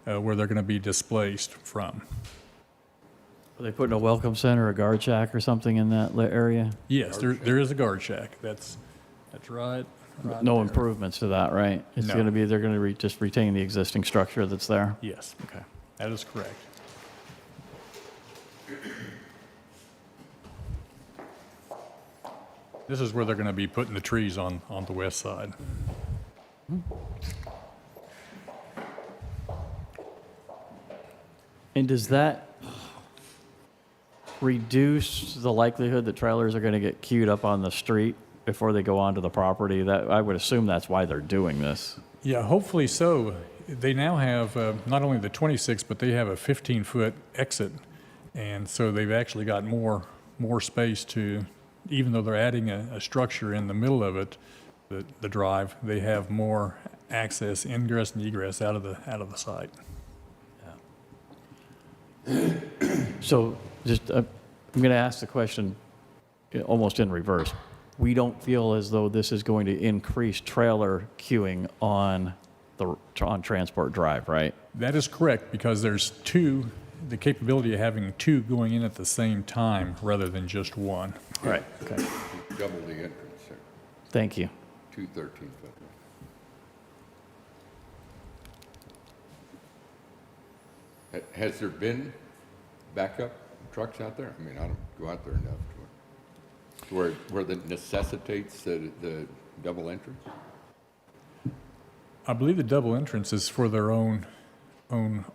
Speaker 5: where they're going to be displaced from.
Speaker 1: Are they putting a welcome center, a guard shack or something in that area?
Speaker 5: Yes, there is a guard shack. That's right.
Speaker 1: No
Speaker 5: there.
Speaker 1: improvements to that, right? It's
Speaker 5: No.
Speaker 1: going to be, they're going to just retain the existing structure that's there?
Speaker 5: Yes,
Speaker 1: Okay.
Speaker 5: that is correct. This is where they're going to be putting the trees on the west side.
Speaker 1: And does that reduce the likelihood that trailers are going to get queued up on the street before they go onto the property? That, I would assume that's why they're doing this.
Speaker 5: Yeah, hopefully so. They now have not only the 26, but they have a 15-foot exit. And so they've actually got more space to, even though they're adding a structure in the middle of it, the drive, they have more access, ingress and egress out of the site.
Speaker 1: So just, I'm going to ask the question almost in reverse. We don't feel as though this is going to increase trailer queuing on Transport Drive, right?
Speaker 5: That is correct, because there's the capability of having two going in at the same time rather than just one.
Speaker 1: Right. Okay.
Speaker 10: Double the entrance there,
Speaker 1: Thank you.
Speaker 10: 2 13-foot. Has there been backup trucks out there? I mean, I don't go out there enough to where that necessitates the double entrance?
Speaker 5: I believe the double entrance is for their own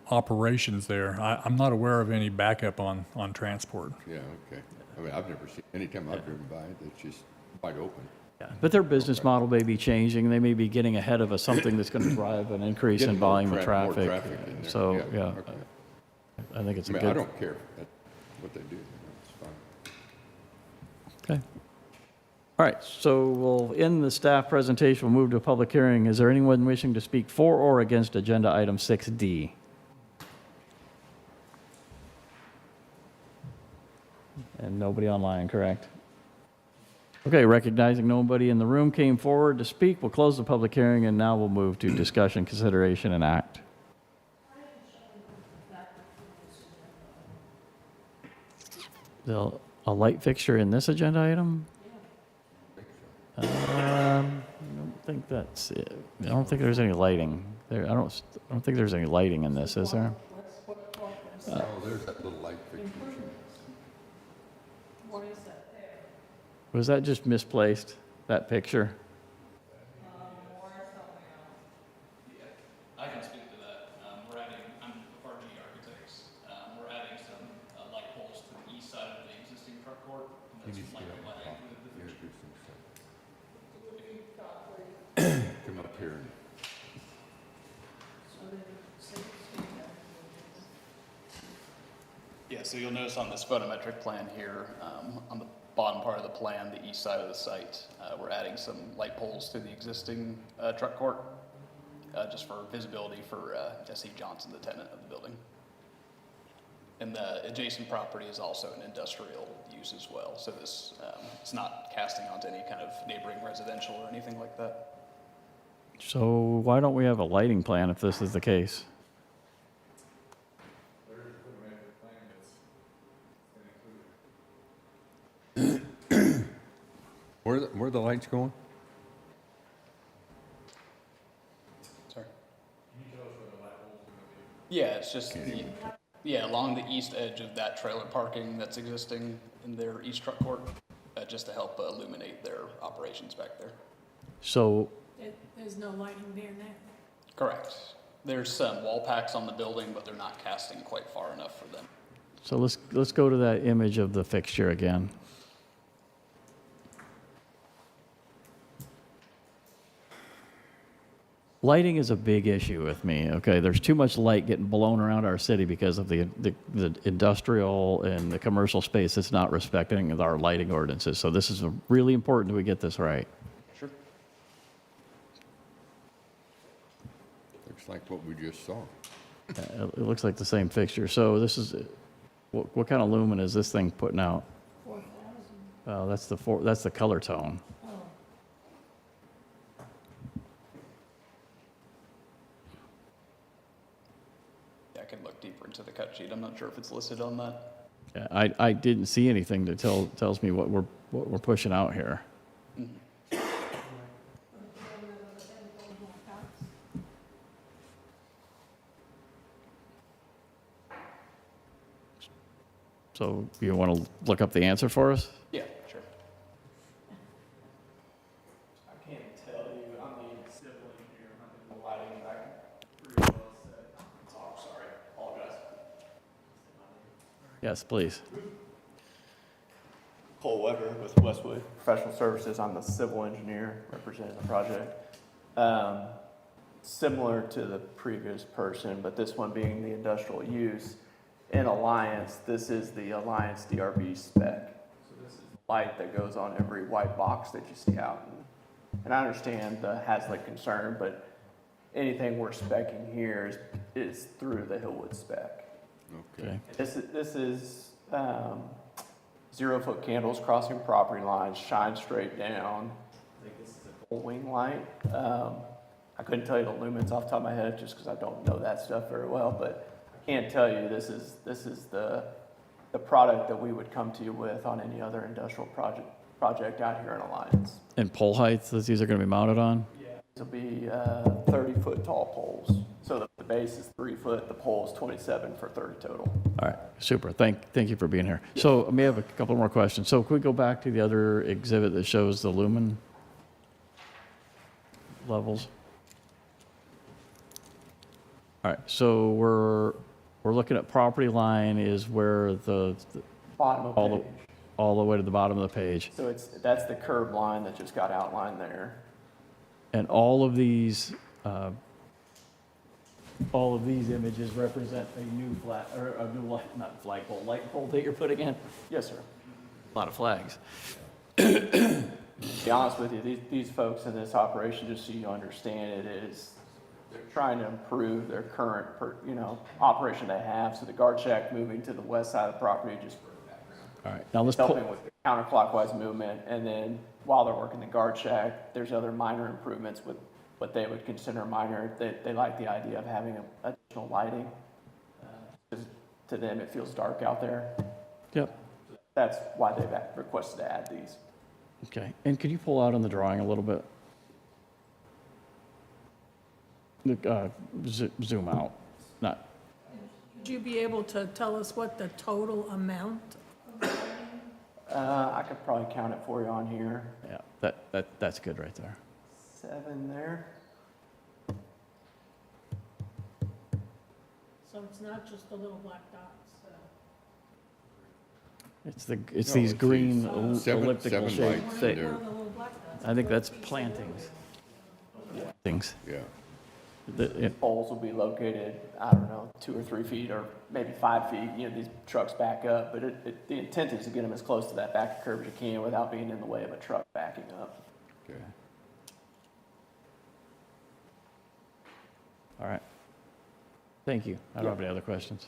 Speaker 5: operations there. I'm not aware of any backup on transport.
Speaker 10: Yeah, okay. I mean, I've never seen, anytime I've driven by it, it's just wide open.
Speaker 1: Yeah. But their business model may be changing. They may be getting ahead of something that's going to drive an increase in
Speaker 10: Getting more
Speaker 1: volume of
Speaker 10: more
Speaker 1: traffic.
Speaker 10: traffic in there.
Speaker 1: So, yeah,
Speaker 10: okay.
Speaker 1: I think it's
Speaker 10: I
Speaker 1: a
Speaker 10: mean, I
Speaker 1: good.
Speaker 10: don't care what they do. It's fine.
Speaker 1: Okay. All right, so we'll end the staff presentation. We'll move to a public hearing. Is there anyone wishing to speak for or against agenda item 6D? And nobody online, correct? Okay, recognizing nobody in the room came forward to speak, we'll close the public hearing, and now we'll move to discussion, consideration, and act. A light fixture in this agenda item? I don't think that's it. I don't think there's any lighting there. I don't think there's any lighting in this, is there?
Speaker 10: Oh, there's that little light fixture.
Speaker 2: What is that there?
Speaker 1: Was that just misplaced, that picture?
Speaker 11: I can speak to that. We're adding, I'm with RG Architects. We're adding some light poles to the east side of the existing truck court. And that's like a lighting with the fixture.
Speaker 10: Come up here.
Speaker 11: Yeah, so you'll notice on this photometric plan here, on the bottom part of the plan, the east side of the site, we're adding some light poles to the existing truck court, just for visibility for S.E. Johnson, the tenant of the building. And the adjacent property is also an industrial use as well. So this, it's not casting onto any kind of neighboring residential or anything like that.
Speaker 1: So why don't we have a lighting plan if this is the case?
Speaker 10: Where are the lights going?
Speaker 11: Sorry. Yeah, it's just, yeah, along the east edge of that trailer parking that's existing in their east truck court, just to help illuminate their operations back there.
Speaker 1: So,
Speaker 4: There's no lighting there now.
Speaker 11: Correct. There's some wall packs on the building, but they're not casting quite far enough for them.
Speaker 1: so let's go to that image of the fixture again. Lighting is a big issue with me, okay? There's too much light getting blown around our city because of the industrial and the commercial space that's not respecting our lighting ordinances. So this is really important that we get this right.
Speaker 11: Sure.
Speaker 10: Looks like what we just saw.
Speaker 1: It looks like the same fixture. So this is, what kind of lumen is this thing putting out? 4,000. That's the color tone.
Speaker 11: I can look deeper into the cut sheet. I'm not sure if it's listed on that.
Speaker 1: Yeah, I didn't see anything that tells me what we're pushing out here. So you want to look up the answer for us?
Speaker 11: Yeah, sure.
Speaker 6: I can't tell you, I'm the civil engineer, I'm in the lighting, I can pretty well say, oh, sorry, apologize.
Speaker 1: Yes, please.
Speaker 13: Cole Weber with Westwood Professional Services. I'm the civil engineer representing the project. Similar to the previous person, but this one being the industrial use. In Alliance, this is the Alliance DRB spec. So this is the light that goes on every white box that you see out. And I understand the Haslet concern, but anything we're specing here is through the Hillwood spec.
Speaker 1: Okay.
Speaker 13: This is 0-foot candles crossing property lines, shine straight down. I think this is a gold wing light. I couldn't tell you the lumens off the top of my head just because I don't know that stuff very well, but I can tell you this is the product that we would come to you with on any other industrial project out here in Alliance.
Speaker 1: And pole heights that these are going to be mounted on?
Speaker 13: Yeah, these will be 30-foot tall poles. So the base is 3 foot, the pole is 27 for 30 total.
Speaker 1: All right, super. Thank you for being here. So I may have a couple more questions. So can we go back to the other exhibit that shows the lumen levels? All right, so we're looking at property line is where the
Speaker 13: Bottom of the page.
Speaker 1: all the way to the bottom of the page.
Speaker 13: So that's the curb line that just got outlined there.
Speaker 1: And all of these images represent a new light pole that you're putting in?
Speaker 13: Yes, sir.
Speaker 1: A lot of flags.
Speaker 13: To be honest with you, these folks in this operation, just so you understand it, they're trying to improve their current, operation they have. So the guard shack moving to the west side of the property just
Speaker 1: All right, now let's
Speaker 13: helping with the counterclockwise movement. And then while they're working the guard shack, there's other minor improvements with what they would consider minor. They like the idea of having additional lighting. Because to them, it feels dark out there.
Speaker 1: Yep.
Speaker 13: That's why they've requested to add these.
Speaker 1: Okay, and could you pull out on the drawing a little bit? Zoom out, not,
Speaker 4: Would you be able to tell us what the total amount?
Speaker 13: I could probably count it for you on here.
Speaker 1: yeah, that's good right there.
Speaker 13: 7 there.
Speaker 4: So it's not just the little black dots.
Speaker 1: It's these green
Speaker 10: Seven
Speaker 1: elliptical
Speaker 10: lights
Speaker 1: shapes.
Speaker 10: in there.
Speaker 1: I think that's plantings. Things.
Speaker 10: Yeah.
Speaker 13: Poles will be located, I don't know, 2 or 3 feet or maybe 5 feet. These trucks back up, but the intent is to get them as close to that back curb as you can without being in the way of a truck backing up.
Speaker 10: Okay.
Speaker 1: All right. Thank you. I don't have any other questions.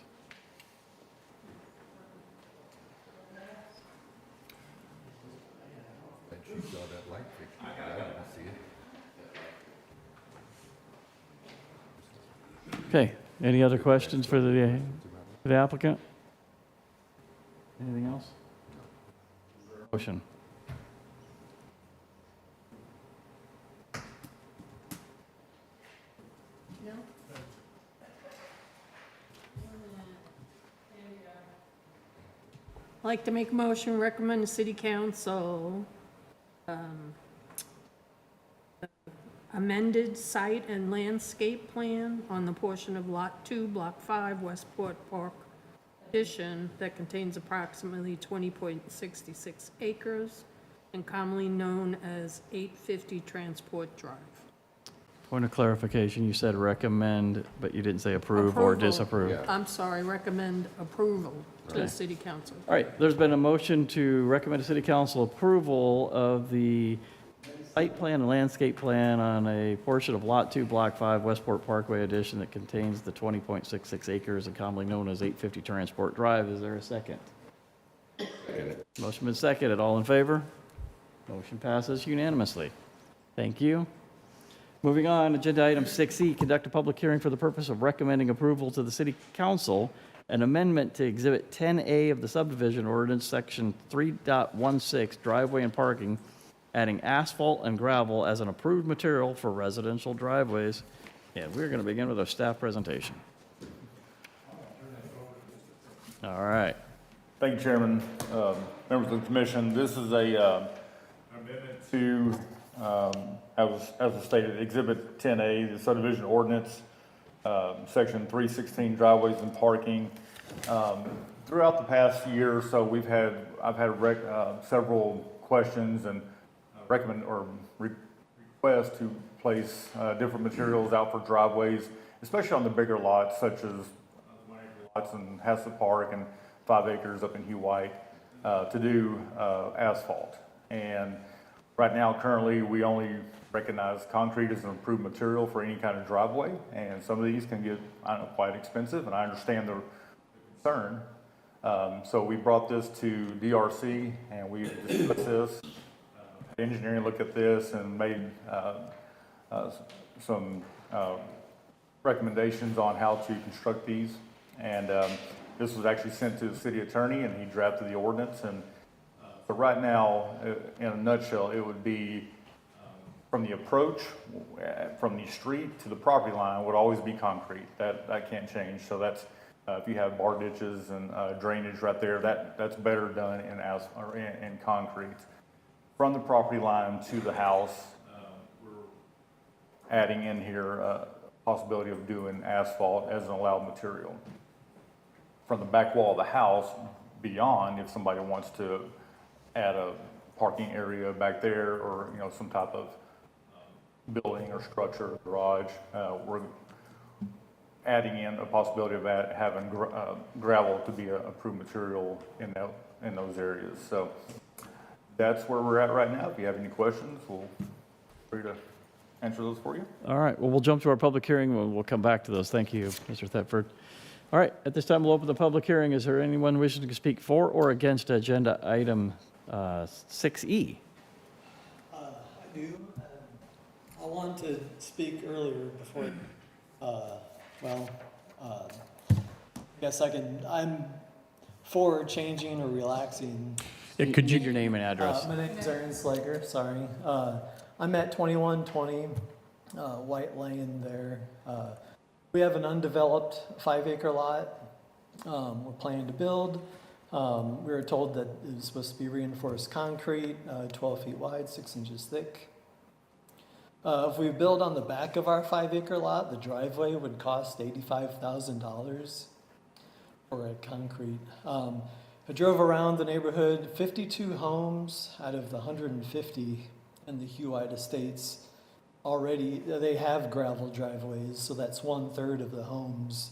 Speaker 1: Okay, any other questions for the applicant? Anything else? Motion.
Speaker 4: No? I'd like to make a motion, recommend the city council amended site and landscape plan on the portion of Lot 2, Block 5, Westport Park addition that contains approximately 20.66 acres and commonly known as 850 Transport Drive.
Speaker 1: Point of clarification, you said recommend, but you didn't say approve or
Speaker 4: Approval.
Speaker 1: disapprove.
Speaker 4: I'm sorry, recommend approval to the city council.
Speaker 1: All right, there's been a motion to recommend to city council approval of the site plan and landscape plan on a portion of Lot 2, Block 5, Westport Parkway addition that contains the 20.66 acres and commonly known as 850 Transport Drive. Is there a second? Motion been seconded. All in favor? Motion passes unanimously. Thank you. Moving on, agenda item 6E, conduct a public hearing for the purpose of recommending approval to the city council an amendment to Exhibit 10A of the subdivision ordinance, Section 3.16, driveway and parking, adding asphalt and gravel as an approved material for residential driveways. And we're going to begin with our staff presentation. All right.
Speaker 14: Thank you, Chairman. Members of the commission, this is a amendment to, as was stated, Exhibit 10A, the subdivision ordinance, Section 316, driveways and parking. Throughout the past year or so, I've had several questions and request to place different materials out for driveways, especially on the bigger lots such as lots in Haslet Park and 5 acres up in Hugh White to do asphalt. And right now, currently, we only recognize concrete as an approved material for any kind of driveway, and some of these can get, quite expensive, and I understand the concern. So we brought this to DRC, and we discussed this. Engineering looked at this and made some recommendations on how to construct these. And this was actually sent to the city attorney, and he drafted the ordinance. And so right now, in a nutshell, it would be from the approach, from the street to the property line would always be concrete. That can't change. So that's if you have bar ditches and drainage right there, that's better done in concrete. From the property line to the house, we're adding in here a possibility of doing asphalt as an allowed material. From the back wall of the house, beyond, if somebody wants to add a parking area back there or, some type of building or structure, garage, we're adding in a possibility of having gravel to be an approved material in those areas. So that's where we're at right now. If you have any questions, we'll free to answer those for you.
Speaker 1: All right, well, we'll jump to our public hearing. We'll come back to those. Thank you, Mr. Thetford. All right, at this time, we'll open the public hearing. Is there anyone wishing to speak for or against agenda item 6E?
Speaker 15: I do. I wanted to speak earlier before, I'm for changing or relaxing.
Speaker 1: Could you give your name and address?
Speaker 15: My name is Aaron Slager, sorry. I'm at 2120 White Lane there. We have an undeveloped 5-acre lot we're planning to build. We were told that it was supposed to be reinforced concrete, 12 feet wide, 6 inches thick. If we build on the back of our 5-acre lot, the driveway would cost $85,000 for a concrete. I drove around the neighborhood, 52 homes out of the 150 in the Hugh White Estates already, they have gravel driveways, so that's 1/3 of the homes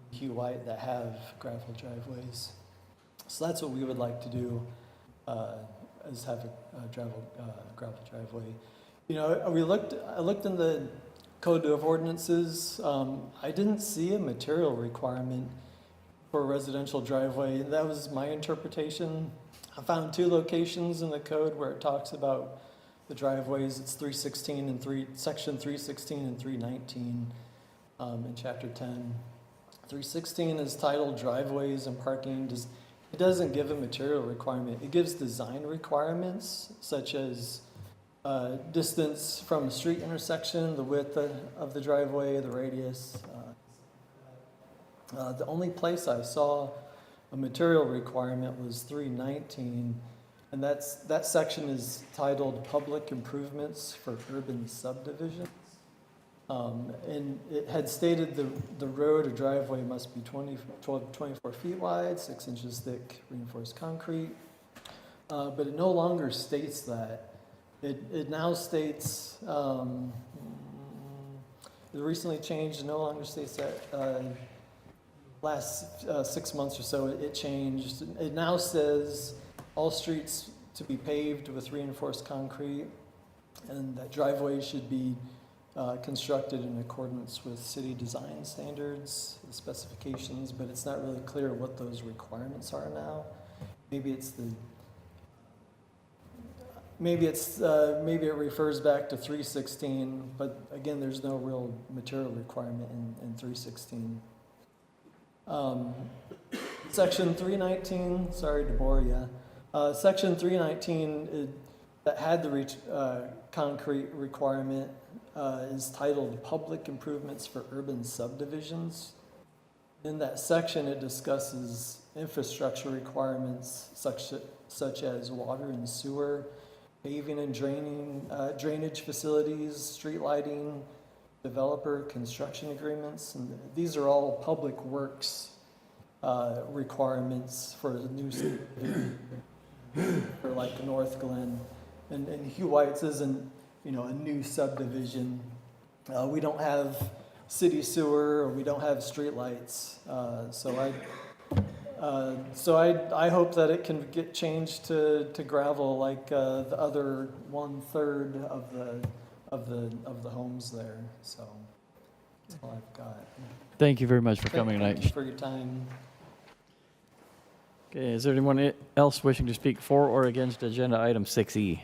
Speaker 15: in Hugh White that have gravel driveways. So that's what we would like to do, is have a gravel driveway. I looked in the Code of Ordinances. I didn't see a material requirement for a residential driveway. That was my interpretation. I found 2 locations in the code where it talks about the driveways. It's 316 and section 316 and 319. in Chapter 10. 316 is titled Driveways and Parking. It doesn't give a material requirement. It gives design requirements, such as distance from a street intersection, the width of the driveway, the radius. The only place I saw a material requirement was 319, and that section is titled Public Improvements for Urban Subdivisions. And it had stated the road or driveway must be 12 to 24 feet wide, 6 inches thick, reinforced concrete. But it no longer states that. It now states, it recently changed, it no longer states that. Last 6 months or so, it changed. It now says all streets to be paved with reinforced concrete, and that driveways should be constructed in accordance with city design standards, the specifications, but it's not really clear what those requirements are now. Maybe it refers back to 316, but again, there's no real material requirement in 316. Section 319, sorry to bore you. Section 319 that had the concrete requirement is titled Public Improvements for Urban Subdivisions. In that section, it discusses infrastructure requirements such as water and sewer, paving and drainage facilities, street lighting, developer construction agreements, and these are all public works requirements for the new for like North Glen, and Hugh White's isn't a new subdivision. We don't have city sewer, or we don't have street lights, so I hope that it can get changed to gravel like the other 1/3 of the homes there. So that's all I've got.
Speaker 1: Thank you very much for coming
Speaker 15: Thank you
Speaker 1: tonight.
Speaker 15: for your time.
Speaker 1: Okay, is there anyone else wishing to speak for or against agenda item 6E?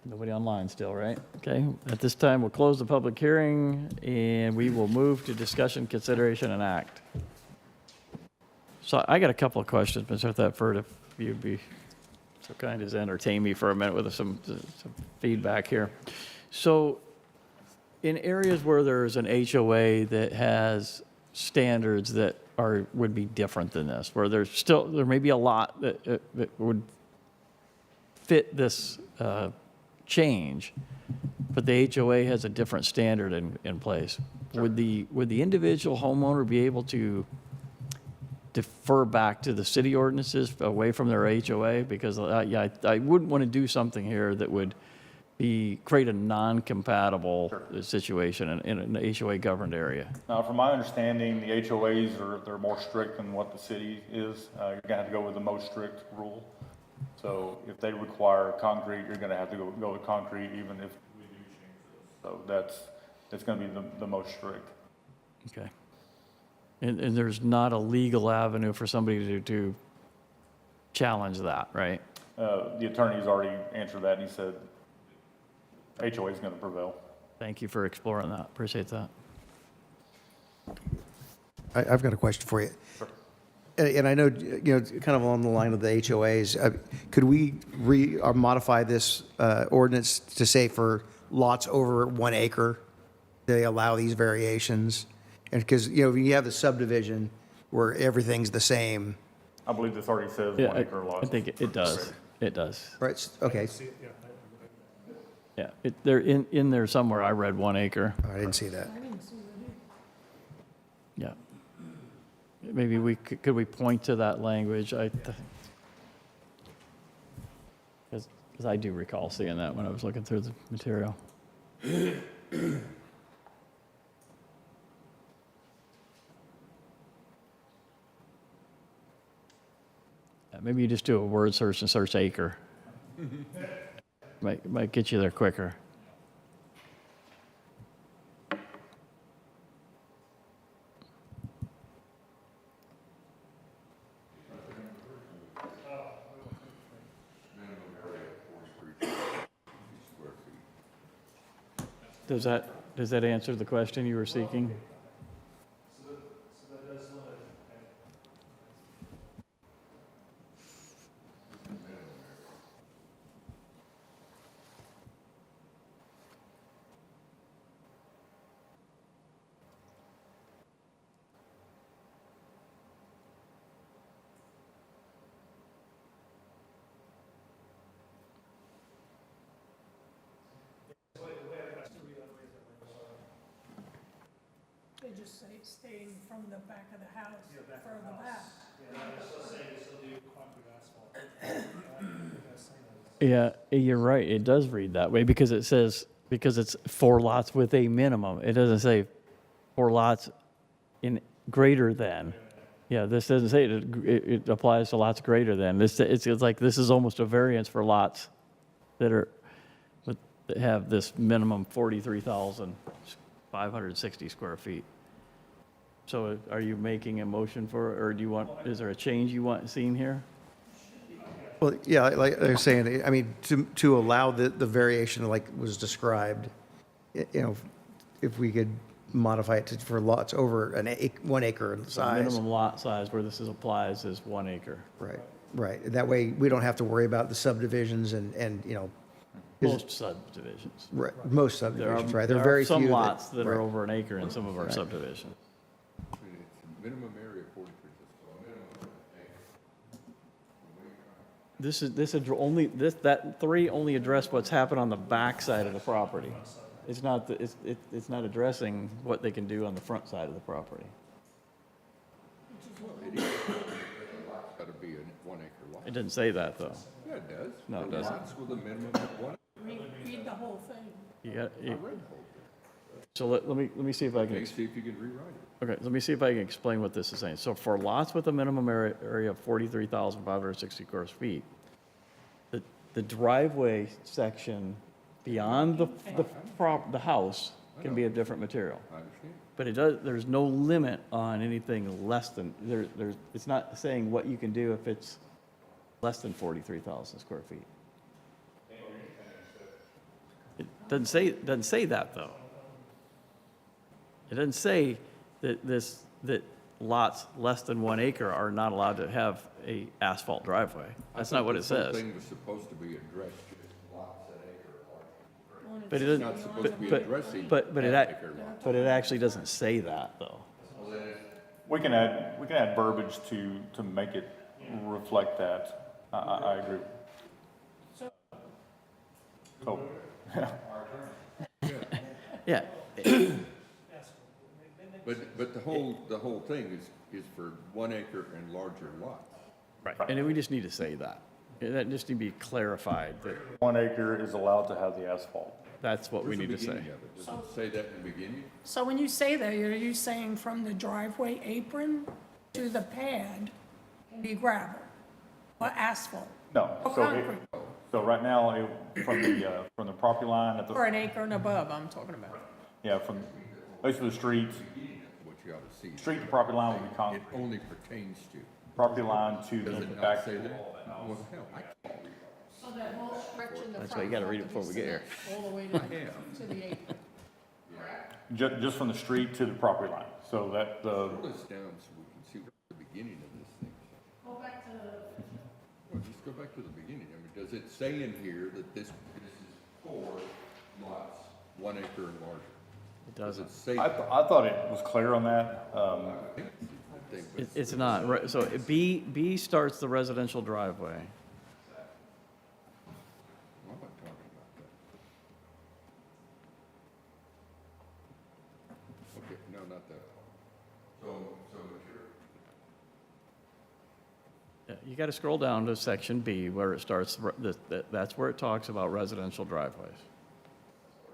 Speaker 1: Nobody online still, right? Okay, at this time, we'll close the public hearing, and we will move to discussion, consideration, and act. So I got a couple of questions, Mr. Thetford, if you'd be so kind as to entertain me for a minute with some feedback here. So in areas where there's an HOA that has standards that would be different than this, where there may be a lot that would fit this change, but the HOA has a different standard in place. Sure. Would the individual homeowner be able to defer back to the city ordinances away from their HOA? Because I wouldn't want to do something here that would create a non-compatible situation in an HOA governed area.
Speaker 14: Now, from my understanding, the HOAs they're more strict than what the city is. You're gonna have to go with the most strict rule. So if they require concrete, you're gonna have to go with concrete, even if we do change this. So that's gonna be the most strict.
Speaker 1: Okay. And there's not a legal avenue for somebody to challenge that, right?
Speaker 14: The attorney's already answered that, and he said HOA is going to prevail.
Speaker 1: Thank you for exploring that. Appreciate that.
Speaker 3: I've got a question for you.
Speaker 14: Sure.
Speaker 3: And I know, kind of along the line of the HOAs, could we modify this ordinance to say for lots over 1 acre, they allow these variations? And because, you have the subdivision where everything's the same.
Speaker 14: I believe this already says 1 acre lots.
Speaker 1: I think it does. It does.
Speaker 3: Right, okay.
Speaker 1: Yeah, they're in there somewhere. I read 1 acre.
Speaker 3: Oh, I didn't see that.
Speaker 1: Yeah. Maybe could we point to that language? Because I do recall seeing that when I was looking through the material. Maybe you just do a word search and search acre. Might get you there quicker. Does that answer the question you were seeking?
Speaker 6: So that does limit.
Speaker 4: They just say staying from the back of the house, further back.
Speaker 6: Yeah, they're still saying they still do concrete asphalt.
Speaker 1: Yeah, you're right. It does read that way because it says, because it's 4 lots with a minimum. It doesn't say 4 lots in greater than. Yeah, this doesn't say it applies to lots greater than. It's like this is almost a variance for lots that have this minimum 43,560 square feet. So are you making a motion for, or is there a change you want seen here?
Speaker 3: Well, yeah, like I was saying, I mean, to allow the variation like was described, if we could modify it for lots over 1 acre in
Speaker 1: The
Speaker 3: size.
Speaker 1: minimum lot size where this applies is 1 acre.
Speaker 3: Right. That way, we don't have to worry about the subdivisions and
Speaker 1: Most subdivisions.
Speaker 3: right, most subdivisions, right? There are
Speaker 1: There
Speaker 3: very
Speaker 1: are some
Speaker 3: few
Speaker 1: lots that are
Speaker 3: right.
Speaker 1: over an acre in some of our subdivisions.
Speaker 10: It's minimum area 43.
Speaker 1: That 3 only address what's happened on the back side of the property. It's not, it's not addressing what they can do on the front side of the property.
Speaker 10: It's got to be a 1 acre lot.
Speaker 1: It didn't say that, though.
Speaker 10: Yeah, it does.
Speaker 1: No, it
Speaker 10: For
Speaker 1: doesn't.
Speaker 10: lots with a minimum of 1.
Speaker 4: Read the whole thing.
Speaker 1: So let me see if I can.
Speaker 10: Okay, see if you can rewrite it.
Speaker 1: Okay, let me see if I can explain what this is saying. So for lots with a minimum area of 43,560 square feet, the driveway section beyond the house can be of different material.
Speaker 10: I understand.
Speaker 1: But there's no limit on anything less than, it's not saying what you can do if it's less than 43,000 square feet. It doesn't say that, though. It doesn't say that lots less than 1 acre are not allowed to have a asphalt driveway. That's not what it
Speaker 10: This whole
Speaker 1: says.
Speaker 10: thing was supposed to be addressed just lots at acre or
Speaker 1: But it
Speaker 10: It's
Speaker 1: doesn't,
Speaker 10: not supposed to be addressing
Speaker 1: but it,
Speaker 10: half-acre lots.
Speaker 1: but it actually doesn't say that, though.
Speaker 14: We can add verbiage to make it reflect that. I agree. So,
Speaker 1: Yeah,
Speaker 10: But the whole thing is for 1 acre and larger lots.
Speaker 1: right. And we just need to say that. That just need to be clarified, that
Speaker 14: 1 acre is allowed to have the asphalt.
Speaker 1: that's what we
Speaker 10: Where's the
Speaker 1: need to say.
Speaker 10: beginning of it? Does it say that in the beginning?
Speaker 4: So when you say that, are you saying from the driveway apron to the pad can be gravel or asphalt?
Speaker 14: No,
Speaker 4: Or
Speaker 14: so
Speaker 4: concrete?
Speaker 14: so right now, from the property line
Speaker 2: Or an acre and above, I'm talking about.
Speaker 14: from basically the street,
Speaker 10: What you ought to see.
Speaker 14: street to property line will be
Speaker 10: It
Speaker 14: concrete.
Speaker 10: only pertains to.
Speaker 14: Property line to
Speaker 10: Does
Speaker 14: the
Speaker 10: it not
Speaker 14: back.
Speaker 10: say that? Well, hell, I can't read.
Speaker 2: So that whole stretch in the front.
Speaker 1: That's why you gotta read it before we get here.
Speaker 2: All the way to the apron.
Speaker 14: Just from the street to the property line, so that the,
Speaker 10: Pull this down so we can see what the beginning of this thing.
Speaker 2: Go back to
Speaker 10: Well, just go back to the beginning. I mean, does it say in here that this is for lots, 1 acre and larger?
Speaker 1: It
Speaker 10: Does
Speaker 1: doesn't.
Speaker 10: it say?
Speaker 14: I thought it was clear on that.
Speaker 1: It's not, right, so B starts the residential driveway.
Speaker 10: I'm not talking about that. Okay, no, not that. So
Speaker 1: Yeah, you gotta scroll down to section B where it starts, that's where it talks about residential driveways.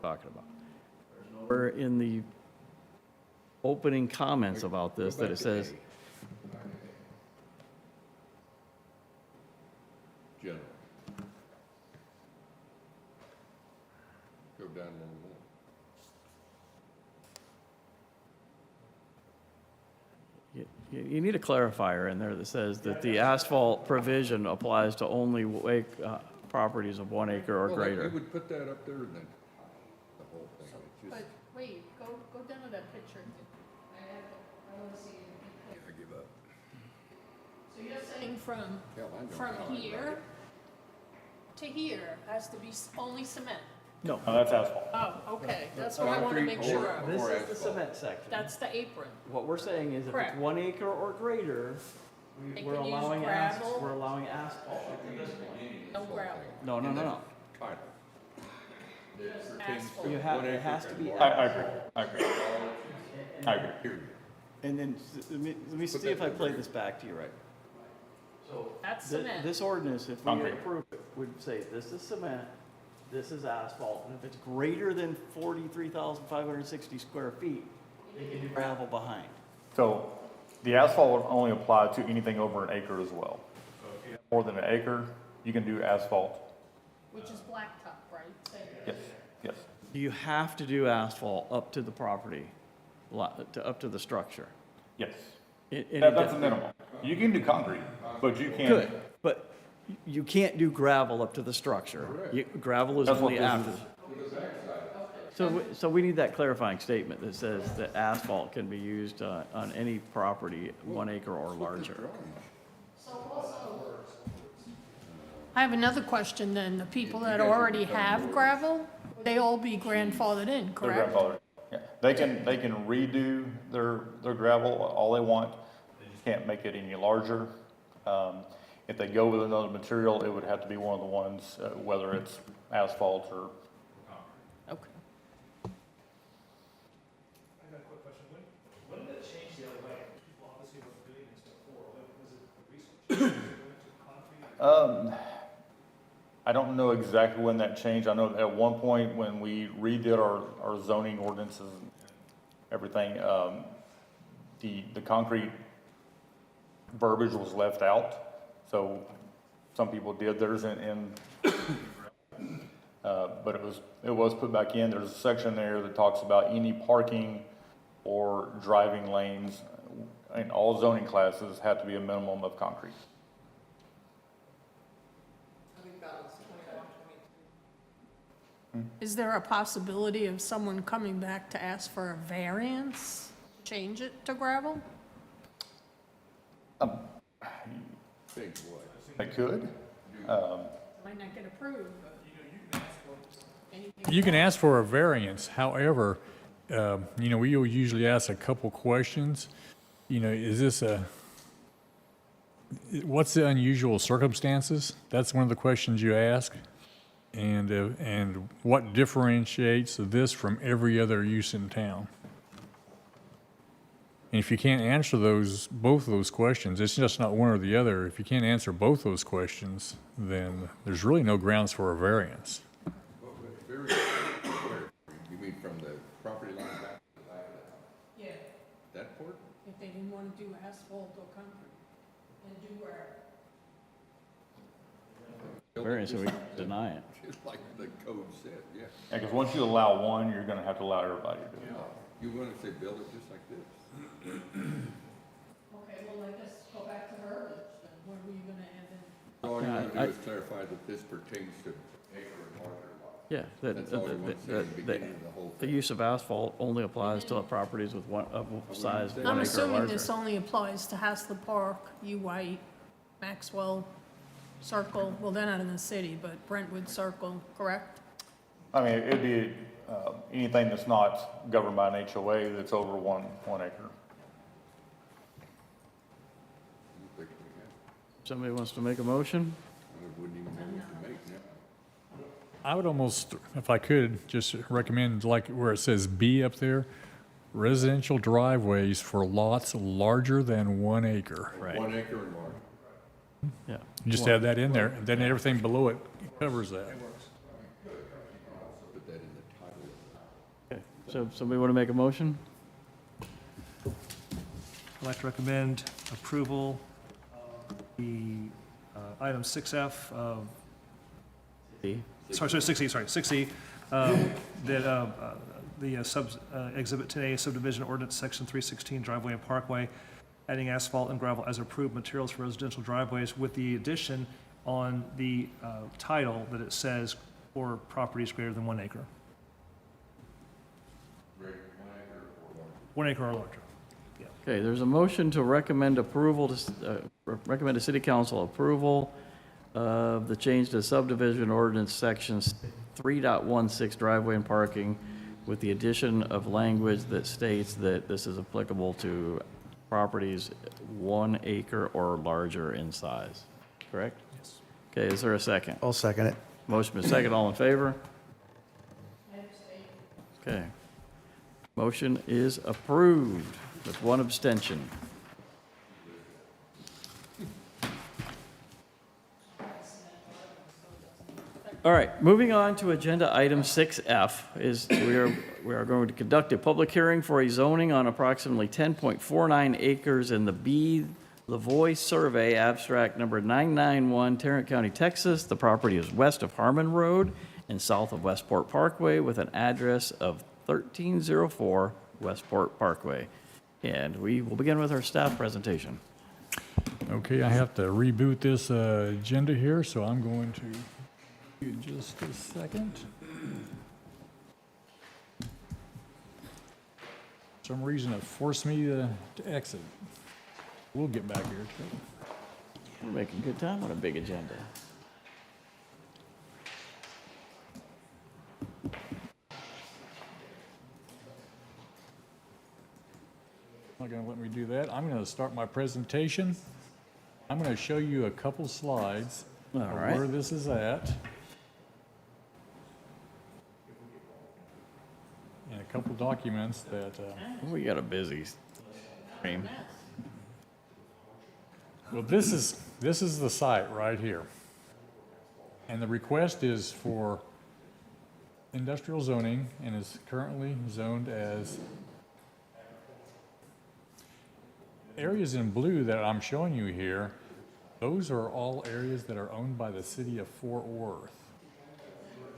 Speaker 1: Talking about. We're in the opening comments about this that it says,
Speaker 10: general. Go down a little more.
Speaker 1: you need a clarifier in there that says that the asphalt provision applies to only properties of 1 acre or
Speaker 10: Well,
Speaker 1: greater.
Speaker 10: We would put that up there and then the whole thing. It's just,
Speaker 4: Wait, go down to that picture. I want to see it.
Speaker 10: I give up.
Speaker 4: So you're saying from
Speaker 10: Hell, I don't know.
Speaker 4: here to here has to be only cement?
Speaker 1: No,
Speaker 14: That's asphalt.
Speaker 4: Oh, okay, that's what I want to make sure of.
Speaker 1: this is the cement section.
Speaker 4: That's the apron.
Speaker 1: What we're saying is if it's
Speaker 4: Correct.
Speaker 1: 1 acre or greater,
Speaker 4: They
Speaker 1: we're
Speaker 4: can use
Speaker 1: allowing
Speaker 4: gravel.
Speaker 1: we're allowing asphalt.
Speaker 4: No gravel,
Speaker 1: No.
Speaker 10: Title.
Speaker 4: asphalt.
Speaker 1: You have, it has to be.
Speaker 14: I agree. I agree. I agree.
Speaker 10: Period.
Speaker 1: And then, let me see if I play this back to you right. So,
Speaker 4: That's cement.
Speaker 1: this ordinance, if we
Speaker 14: Concrete.
Speaker 1: approve it, would say this is cement, this is asphalt, and if it's greater than 43,560 square feet, they can do gravel behind.
Speaker 14: So the asphalt would only apply to anything over an acre as well. So if you have more than an acre, you can do asphalt.
Speaker 4: Which is blacktop, right?
Speaker 14: Yes, yes.
Speaker 1: You have to do asphalt up to the property, up to the structure.
Speaker 14: Yes.
Speaker 1: That's
Speaker 14: a minimum. You can do concrete, but you can't.
Speaker 1: Good, but you can't do gravel up to the structure. Gravel is
Speaker 14: That's what
Speaker 1: only
Speaker 14: this
Speaker 1: after.
Speaker 14: is.
Speaker 1: So we need that clarifying statement that says that asphalt can be used on any property 1 acre or larger.
Speaker 4: I have another question then. The people that already have gravel, they all be grandfathered in,
Speaker 14: Their
Speaker 4: correct?
Speaker 14: grandfather. Yeah. They can redo their gravel all they want. They just can't make it any larger. If they go with another material, it would have to be one of the ones, whether it's asphalt or.
Speaker 4: Okay.
Speaker 6: I got a quick question. When did it change the other way? People obviously were doing this before. Was it a recent change? Concrete?
Speaker 14: I don't know exactly when that changed. I know at one point when we redid our zoning ordinances and everything, the concrete verbiage was left out. So some people did theirs but it was put back in. There's a section there that talks about any parking or driving lanes in all zoning classes have to be a minimum of concrete.
Speaker 4: Is there a possibility of someone coming back to ask for a variance, change it to gravel?
Speaker 10: Big boy.
Speaker 14: They could.
Speaker 4: Might not get approved, but.
Speaker 5: You can ask for a variance, however, we usually ask a couple questions. Is this what's the unusual circumstances? That's one of the questions you ask. And what differentiates this from every other use in town? And if you can't answer both of those questions, it's just not one or the other. If you can't answer both those questions, then there's really no grounds for a variance.
Speaker 10: You mean from the property line back to the back of the house?
Speaker 4: Yeah,
Speaker 10: That part?
Speaker 4: if they didn't want to do asphalt or concrete and do gravel.
Speaker 1: Variance, so we can deny it.
Speaker 10: Just like the code said, yeah.
Speaker 14: Yeah, because once you allow one, you're gonna have to allow everybody to do it.
Speaker 10: You want to say build it just like this?
Speaker 4: Okay, well, I guess go back to verbiage, then what were you gonna add in?
Speaker 10: All you
Speaker 1: Yeah,
Speaker 10: want to
Speaker 1: I-
Speaker 10: do is clarify that this pertains to acre and larger lots.
Speaker 1: Yeah,
Speaker 10: That's all you want to say at the beginning of the whole
Speaker 1: the
Speaker 10: thing.
Speaker 1: use of asphalt only applies to properties with of size 1 acre
Speaker 4: I'm
Speaker 1: or
Speaker 4: assuming
Speaker 1: larger.
Speaker 4: this only applies to Haslet Park, U-White, Maxwell Circle, well, they're not in the city, but Brentwood Circle, correct?
Speaker 14: I mean, it'd be, anything that's not governed by an HOA that's over one acre.
Speaker 1: Somebody wants to make a motion?
Speaker 10: I wouldn't even know what to make now.
Speaker 5: I would almost, if I could, just recommend, like where it says B up there, residential driveways for lots larger than 1 acre.
Speaker 1: Right.
Speaker 10: 1 acre and larger.
Speaker 1: Yeah.
Speaker 5: You just add that in there, and then everything below it covers that.
Speaker 10: Put that in the title.
Speaker 1: Okay, so somebody want to make a motion?
Speaker 6: I'd like to recommend approval of the item 6F of,
Speaker 1: C.
Speaker 6: sorry, 6E, that Exhibit 10A subdivision ordinance, Section 316 driveway and parkway, adding asphalt and gravel as approved materials for residential driveways with the addition on the title that it says for properties greater than 1 acre.
Speaker 10: Very
Speaker 6: 1 acre or larger.
Speaker 1: Okay, there's a motion to recommend approval, recommend to City Council approval of the change to subdivision ordinance sections 3.16 driveway and parking with the addition of language that states that this is applicable to properties 1 acre or larger in size, correct?
Speaker 6: Yes.
Speaker 1: Okay, is there a second?
Speaker 3: I'll second it.
Speaker 1: Motion is second, all in favor? Okay. Motion is approved with one abstention. All right, moving on to agenda item 6F is we are going to conduct a public hearing for a zoning on approximately 10.49 acres in the B. Lavois Survey, abstract number 991, Tarrant County, Texas. The property is west of Harmon Road and south of Westport Parkway with an address of 1304 Westport Parkway. And we will begin with our staff presentation.
Speaker 5: Okay, I have to reboot this agenda here, so I'm going to give you just a second. For some reason, it forced me to exit. We'll get back here too.
Speaker 1: We're making good time on a big agenda.
Speaker 5: Not going to let me do that. I'm going to start my presentation. I'm going to show you a couple slides
Speaker 1: All
Speaker 5: of
Speaker 1: right.
Speaker 5: where this is at. And a couple documents that
Speaker 1: We got a busy stream.
Speaker 5: well, this is the site right here. And the request is for industrial zoning and is currently zoned as areas in blue that I'm showing you here. Those are all areas that are owned by the city of Fort Worth.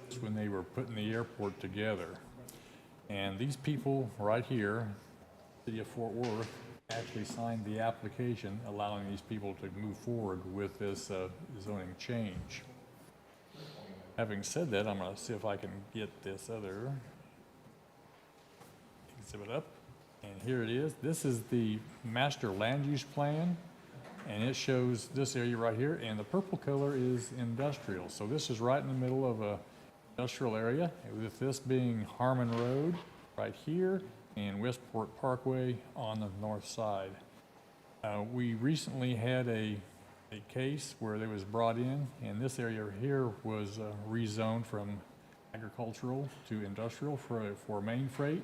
Speaker 5: It's when they were putting the airport together. And these people right here, city of Fort Worth, actually signed the application allowing these people to move forward with this zoning change. Having said that, I'm going to see if I can get this other exhibit up. And here it is. This is the master land use plan, and it shows this area right here, and the purple color is industrial. So this is right in the middle of a industrial area, with this being Harmon Road right here and Westport Parkway on the north side. We recently had a case where they was brought in, and this area here was rezoned from agricultural to industrial for main freight,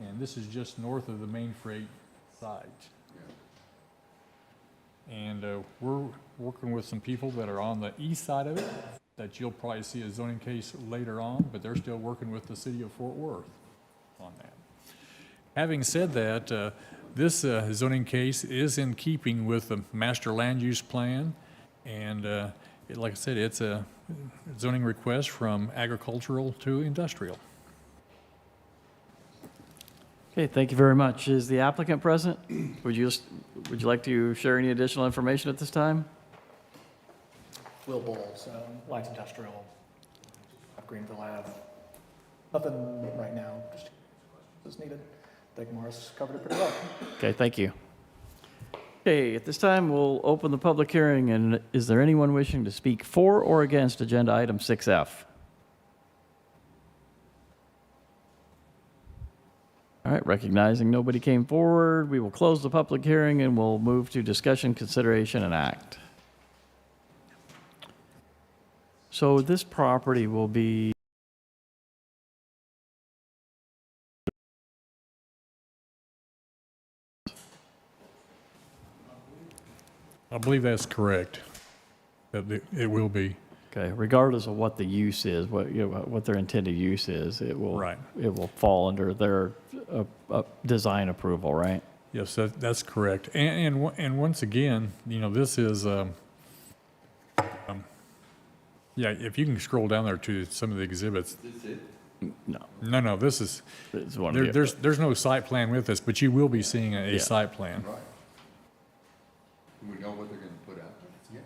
Speaker 5: and this is just north of the main freight site. And we're working with some people that are on the east side of it that you'll probably see a zoning case later on, but they're still working with the city of Fort Worth on that. Having said that, this zoning case is in keeping with the master land use plan, and like I said, it's a zoning request from agricultural to industrial.
Speaker 1: Okay, thank you very much. Is the applicant present? Would you like to share any additional information at this time?
Speaker 16: Will Bowles, light industrial, Greenville Ave. Nothing right now, just as needed. I think Morris covered it pretty well.
Speaker 1: Okay, thank you. Okay, at this time, we'll open the public hearing, and is there anyone wishing to speak for or against agenda item 6F? All right, recognizing nobody came forward, we will close the public hearing and we'll move to discussion, consideration, and act. So this property will be
Speaker 5: I believe that's correct, that it will be.
Speaker 1: okay, regardless of what the use is, what their intended use is, it will
Speaker 5: Right.
Speaker 1: it will fall under their design approval, right?
Speaker 5: Yes, that's correct. And once again, this is, yeah, if you can scroll down there to some of the exhibits.
Speaker 1: No,
Speaker 5: No, this is,
Speaker 1: it's one of the,
Speaker 5: there's no site plan with this, but you will be seeing a
Speaker 1: Yeah.
Speaker 5: site plan.
Speaker 10: Right. Do we know what they're going to put out? Yeah.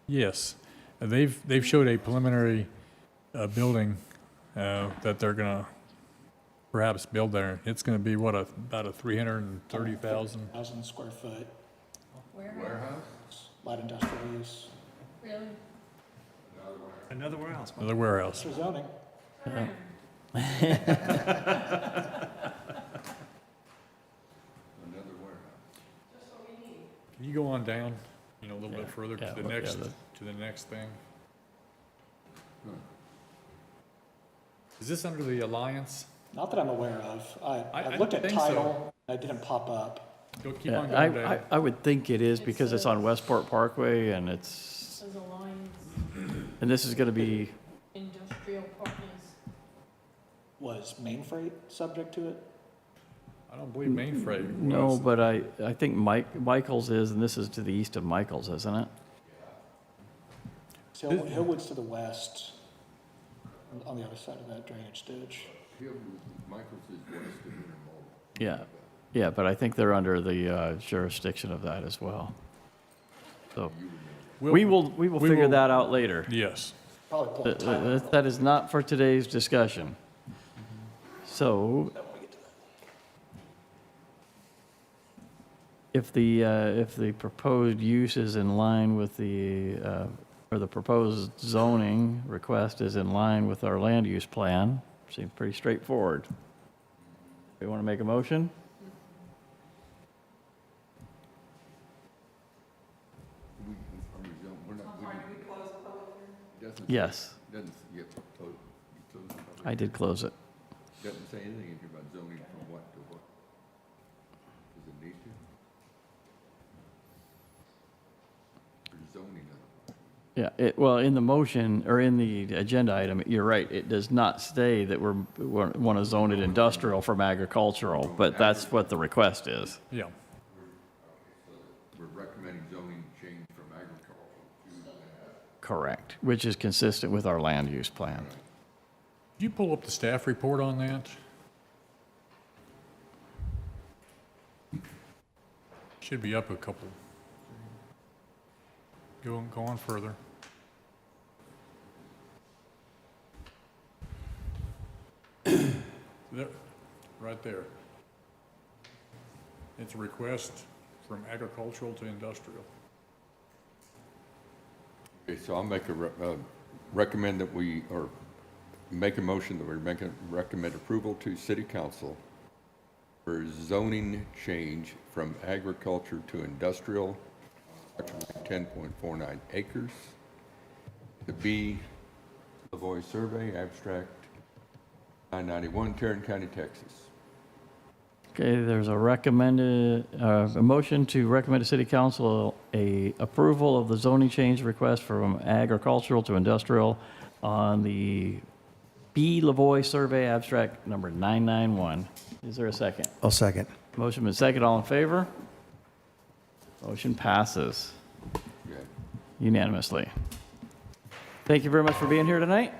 Speaker 5: Yes, they've showed a preliminary building that they're gonna perhaps build there. It's going to be what, about a 330,000?
Speaker 16: 1,000 square foot,
Speaker 2: Warehouse?
Speaker 16: light industrial use.
Speaker 2: Really?
Speaker 6: Another warehouse.
Speaker 5: Another warehouse.
Speaker 16: For zoning.
Speaker 10: Another warehouse.
Speaker 5: Can you go on down, a little bit further
Speaker 1: Yeah,
Speaker 5: to the
Speaker 1: well, yeah,
Speaker 5: next,
Speaker 1: the-
Speaker 5: to the next thing? Is this under the Alliance?
Speaker 16: Not that I'm aware of.
Speaker 5: I
Speaker 16: I looked at
Speaker 5: think so.
Speaker 16: title, I didn't pop up.
Speaker 5: Go, keep
Speaker 1: Yeah,
Speaker 5: on going down.
Speaker 1: I would think it is because it's on Westport Parkway and it's,
Speaker 4: As Alliance
Speaker 1: and this is going to be,
Speaker 4: Industrial Partners.
Speaker 16: Was Main Freight subject to it?
Speaker 5: I don't believe Mainfreight was.
Speaker 1: no, but I think Michael's is, and this is to the east of Michael's, isn't it?
Speaker 16: So Hillwood's to the west, on the other side of that drainage ditch.
Speaker 10: Michael's is west of Intermodal.
Speaker 1: Yeah, yeah, but I think they're under the jurisdiction of that as well. So we will figure that out later.
Speaker 5: Yes.
Speaker 16: Probably pull a title.
Speaker 1: That is not for today's discussion. So if the proposed use is in line with or the proposed zoning request is in line with our land use plan, seems pretty straightforward. We want to make a motion? Yes,
Speaker 10: Doesn't, yep, close the public.
Speaker 1: I did close it.
Speaker 10: Doesn't say anything in here about zoning from what to what. Does it need to? Or zoning of?
Speaker 1: Yeah, well, in the motion, or in the agenda item, you're right, it does not say that we want to zone it industrial from agricultural, but that's what the request is.
Speaker 5: Yeah.
Speaker 10: We're recommending zoning change from agricultural to.
Speaker 1: Correct, which is consistent with our land use plan.
Speaker 5: Did you pull up the staff report on that? Should be up a couple. Go on further. There, right there. It's a request from agricultural to industrial.
Speaker 10: Okay, so I'll make recommend that we, or make a motion that we recommend approval to city council for zoning change from agriculture to industrial, approximately 10.49 acres. The B, Lavois Survey, abstract 991, Tarrant County, Texas.
Speaker 1: Okay, there's a motion to recommend to city council a approval of the zoning change request from agricultural to industrial on the B. Lavois Survey abstract number 991. Is there a second?
Speaker 3: I'll second.
Speaker 1: Motion been second, all in favor? Motion passes
Speaker 10: Yeah.
Speaker 1: unanimously. Thank you very much for being here tonight.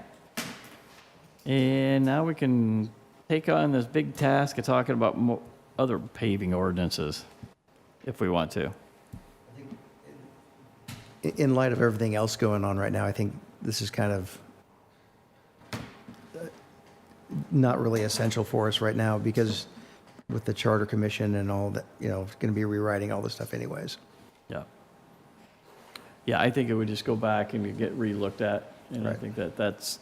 Speaker 1: And now we can take on this big task of talking about other paving ordinances, if we want to.
Speaker 3: In light of everything else going on right now, I think this is kind of not really essential for us right now because with the Charter Commission and all that, it's going to be rewriting all this stuff anyways.
Speaker 1: Yeah. Yeah, I think it would just go back and get re-looked at. And I
Speaker 3: Right.
Speaker 1: think that's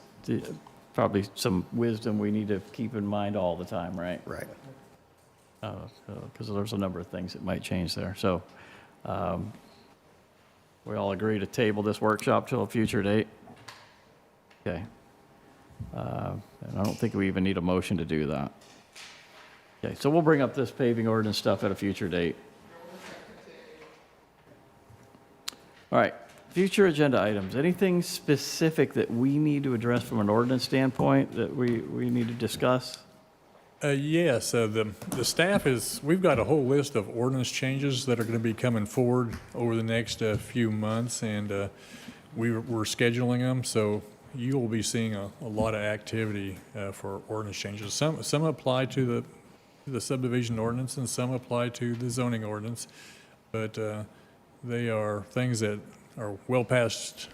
Speaker 1: probably some wisdom we need to keep in mind all the time, right?
Speaker 3: Right.
Speaker 1: Because there's a number of things that might change there. So we all agree to table this workshop till a future date? Okay. And I don't think we even need a motion to do that. Okay, so we'll bring up this paving ordinance stuff at a future date. All right, future agenda items. Anything specific that we need to address from an ordinance standpoint that we need to discuss?
Speaker 5: Yes, the staff we've got a whole list of ordinance changes that are going to be coming forward over the next few months, and we're scheduling them, so you will be seeing a lot of activity for ordinance changes. Some apply to the subdivision ordinance, and some apply to the zoning ordinance, but they are things that are well past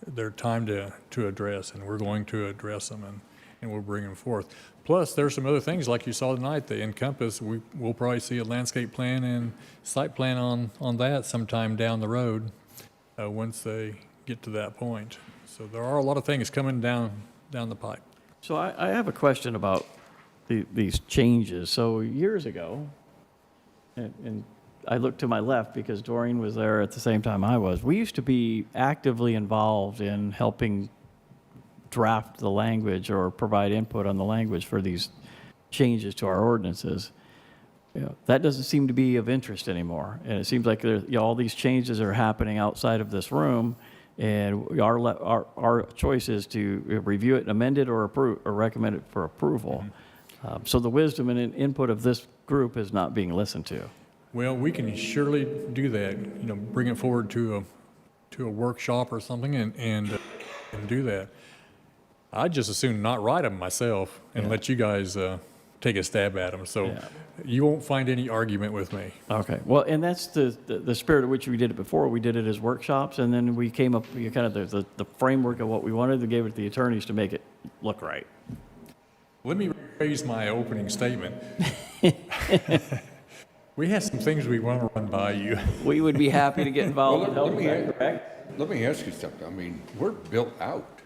Speaker 5: their time to address, and we're going to address them, and we'll bring them forth. Plus, there's some other things like you saw tonight, the Encompass, we'll probably see a landscape plan and site plan on that sometime down the road, once they get to that point. So there are a lot of things coming down the pipe.
Speaker 1: So I have a question about these changes. So years ago, and I looked to my left because Doreen was there at the same time I was, we used to be actively involved in helping draft the language or provide input on the language for these changes to our ordinances. You know, that doesn't seem to be of interest anymore. And it seems like all these changes are happening outside of this room, and our choice is to review it and amend it or approve or recommend it for approval. So the wisdom and input of this group is not being listened to.
Speaker 5: Well, we can surely do that, you know, bring it forward to a workshop or something and do that. I'd just as soon not write them myself and let you guys take a stab at them. So you won't find any argument with me.
Speaker 1: Okay. Well, and that's the spirit of which we did it before. We did it as workshops, and then we came up with kind of the framework of what we wanted and gave it to the attorneys to make it look right.
Speaker 5: Let me rephrase my opening statement. We have some things we want to run by you.
Speaker 1: We would be happy to get involved and help.
Speaker 10: Let me ask you something. I mean, we're built out.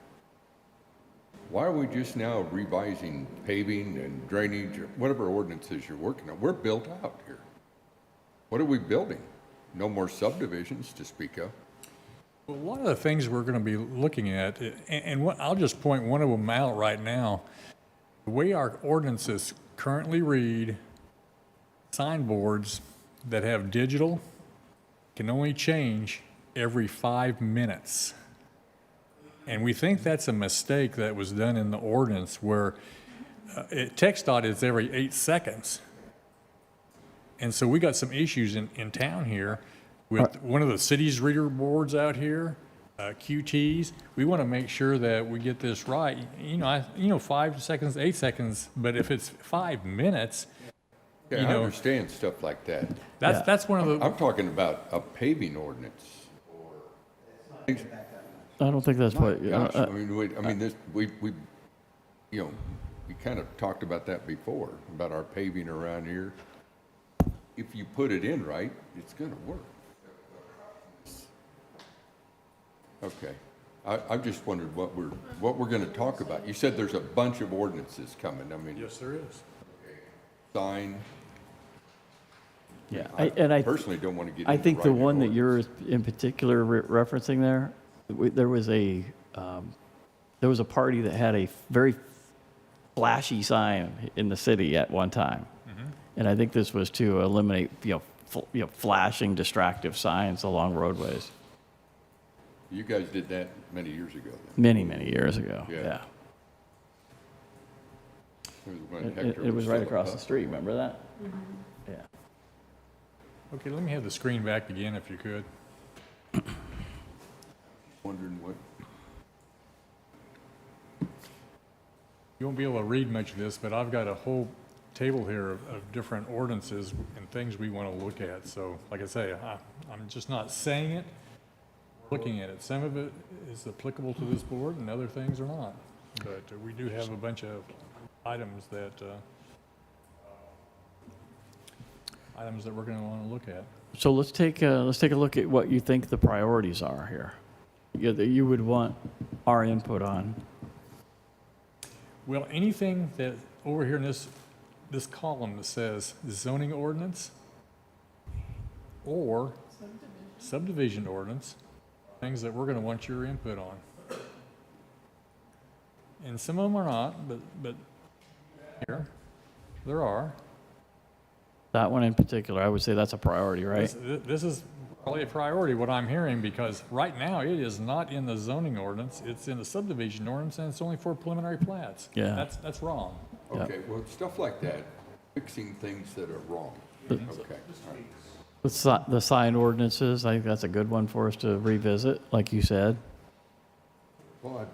Speaker 10: Why are we just now revising paving and drainage or whatever ordinances you're working on? We're built out here. What are we building? No more subdivisions to speak of.
Speaker 5: Well, one of the things we're going to be looking at, and I'll just point one of them out right now. The way our ordinances currently read, signboards that have digital can only change every 5 minutes. And we think that's a mistake that was done in the ordinance where text dot is every 8 seconds. And so we got some issues in town here with one of the city's reader boards out here, QTs. We want to make sure that we get this right. You know, 5 seconds, 8 seconds, but if it's 5 minutes,
Speaker 10: Yeah, I understand stuff like that.
Speaker 5: That's one of the.
Speaker 10: I'm talking about a paving ordinance.
Speaker 1: I don't think that's what.
Speaker 10: Gosh, I mean, this, we kind of talked about that before, about our paving around here. If you put it in right, it's going to work. Okay. I just wondered what we're going to talk about. You said there's a bunch of ordinances coming. I mean.
Speaker 5: Yes, there is.
Speaker 10: Sign.
Speaker 1: Yeah,
Speaker 10: I personally don't want to get.
Speaker 1: I think the one that
Speaker 10: ordinance.
Speaker 1: you're in particular referencing there, there was a party that had a very flashy sign in the city at one time, and I think this was to eliminate flashing, distractive signs along roadways.
Speaker 10: You guys did that many years ago.
Speaker 1: Then. Many years ago. Yeah. It was right across the street. Remember that?
Speaker 4: Mm-hmm.
Speaker 1: Yeah.
Speaker 5: Okay, let me have the screen back again if you could.
Speaker 10: Wondering what.
Speaker 5: You won't be able to read much of this, but I've got a whole table here of different ordinances and things we want to look at. So, like I say, I'm just not saying it, looking at it. Some of it is applicable to this board and other things are not. But we do have a bunch of items that we're going to want to look at.
Speaker 1: So let's take a look at what you think the priorities are here. That you would want our input on.
Speaker 5: Well, anything that over here in this column that says zoning ordinance or subdivision ordinance, things that we're going to want your input on. And some of them are not, but here there are.
Speaker 1: That one in particular, I would say that's a priority, right?
Speaker 5: This is probably a priority, what I'm hearing, because right now it is not in the zoning ordinance, it's in the subdivision ordinance, and it's only for preliminary plats.
Speaker 1: Yeah.
Speaker 5: That's wrong.
Speaker 10: Okay, well, stuff like that, fixing things that are wrong. Okay. All right.
Speaker 1: The sign ordinances, I think that's a good one for us to revisit, like you said.
Speaker 10: Well,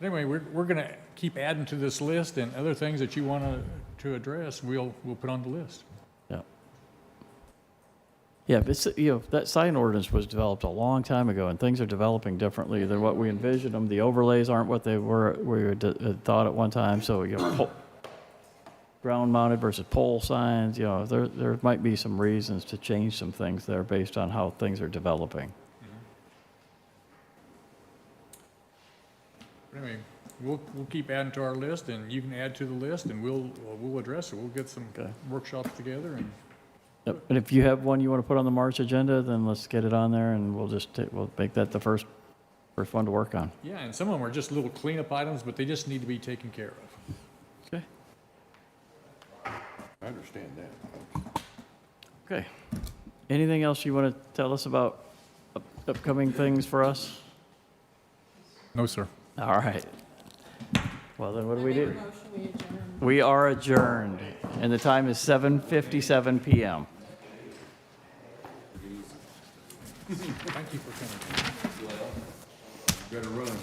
Speaker 5: Anyway, we're going to keep adding to this list, and other things that you want to address, we'll put on the list.
Speaker 1: Yeah. Yeah, but it's, that sign ordinance was developed a long time ago, and things are developing differently than what we envisioned them. The overlays aren't what they were, thought at one time, so, ground mounted versus pole signs, there might be some reasons to change some things there based on how things are developing.
Speaker 5: Anyway, we'll keep adding to our list, and you can add to the list, and we'll address it. We'll get some workshops together, and
Speaker 1: Yep. And if you have one you want to put on the March agenda, then let's get it on there, and we'll make that the first one to work on.
Speaker 5: yeah, and some of them are just little cleanup items, but they just need to be taken care of.
Speaker 1: Okay.
Speaker 10: I understand that.
Speaker 1: Okay. Anything else you want to tell us about upcoming things for us?
Speaker 5: No, sir.
Speaker 1: All right. Well, then what do we
Speaker 2: Make a
Speaker 1: do?
Speaker 2: motion, we adjourn.
Speaker 1: We are adjourned, and the time is 7:57 PM.
Speaker 5: Thank you for coming.
Speaker 10: Better run.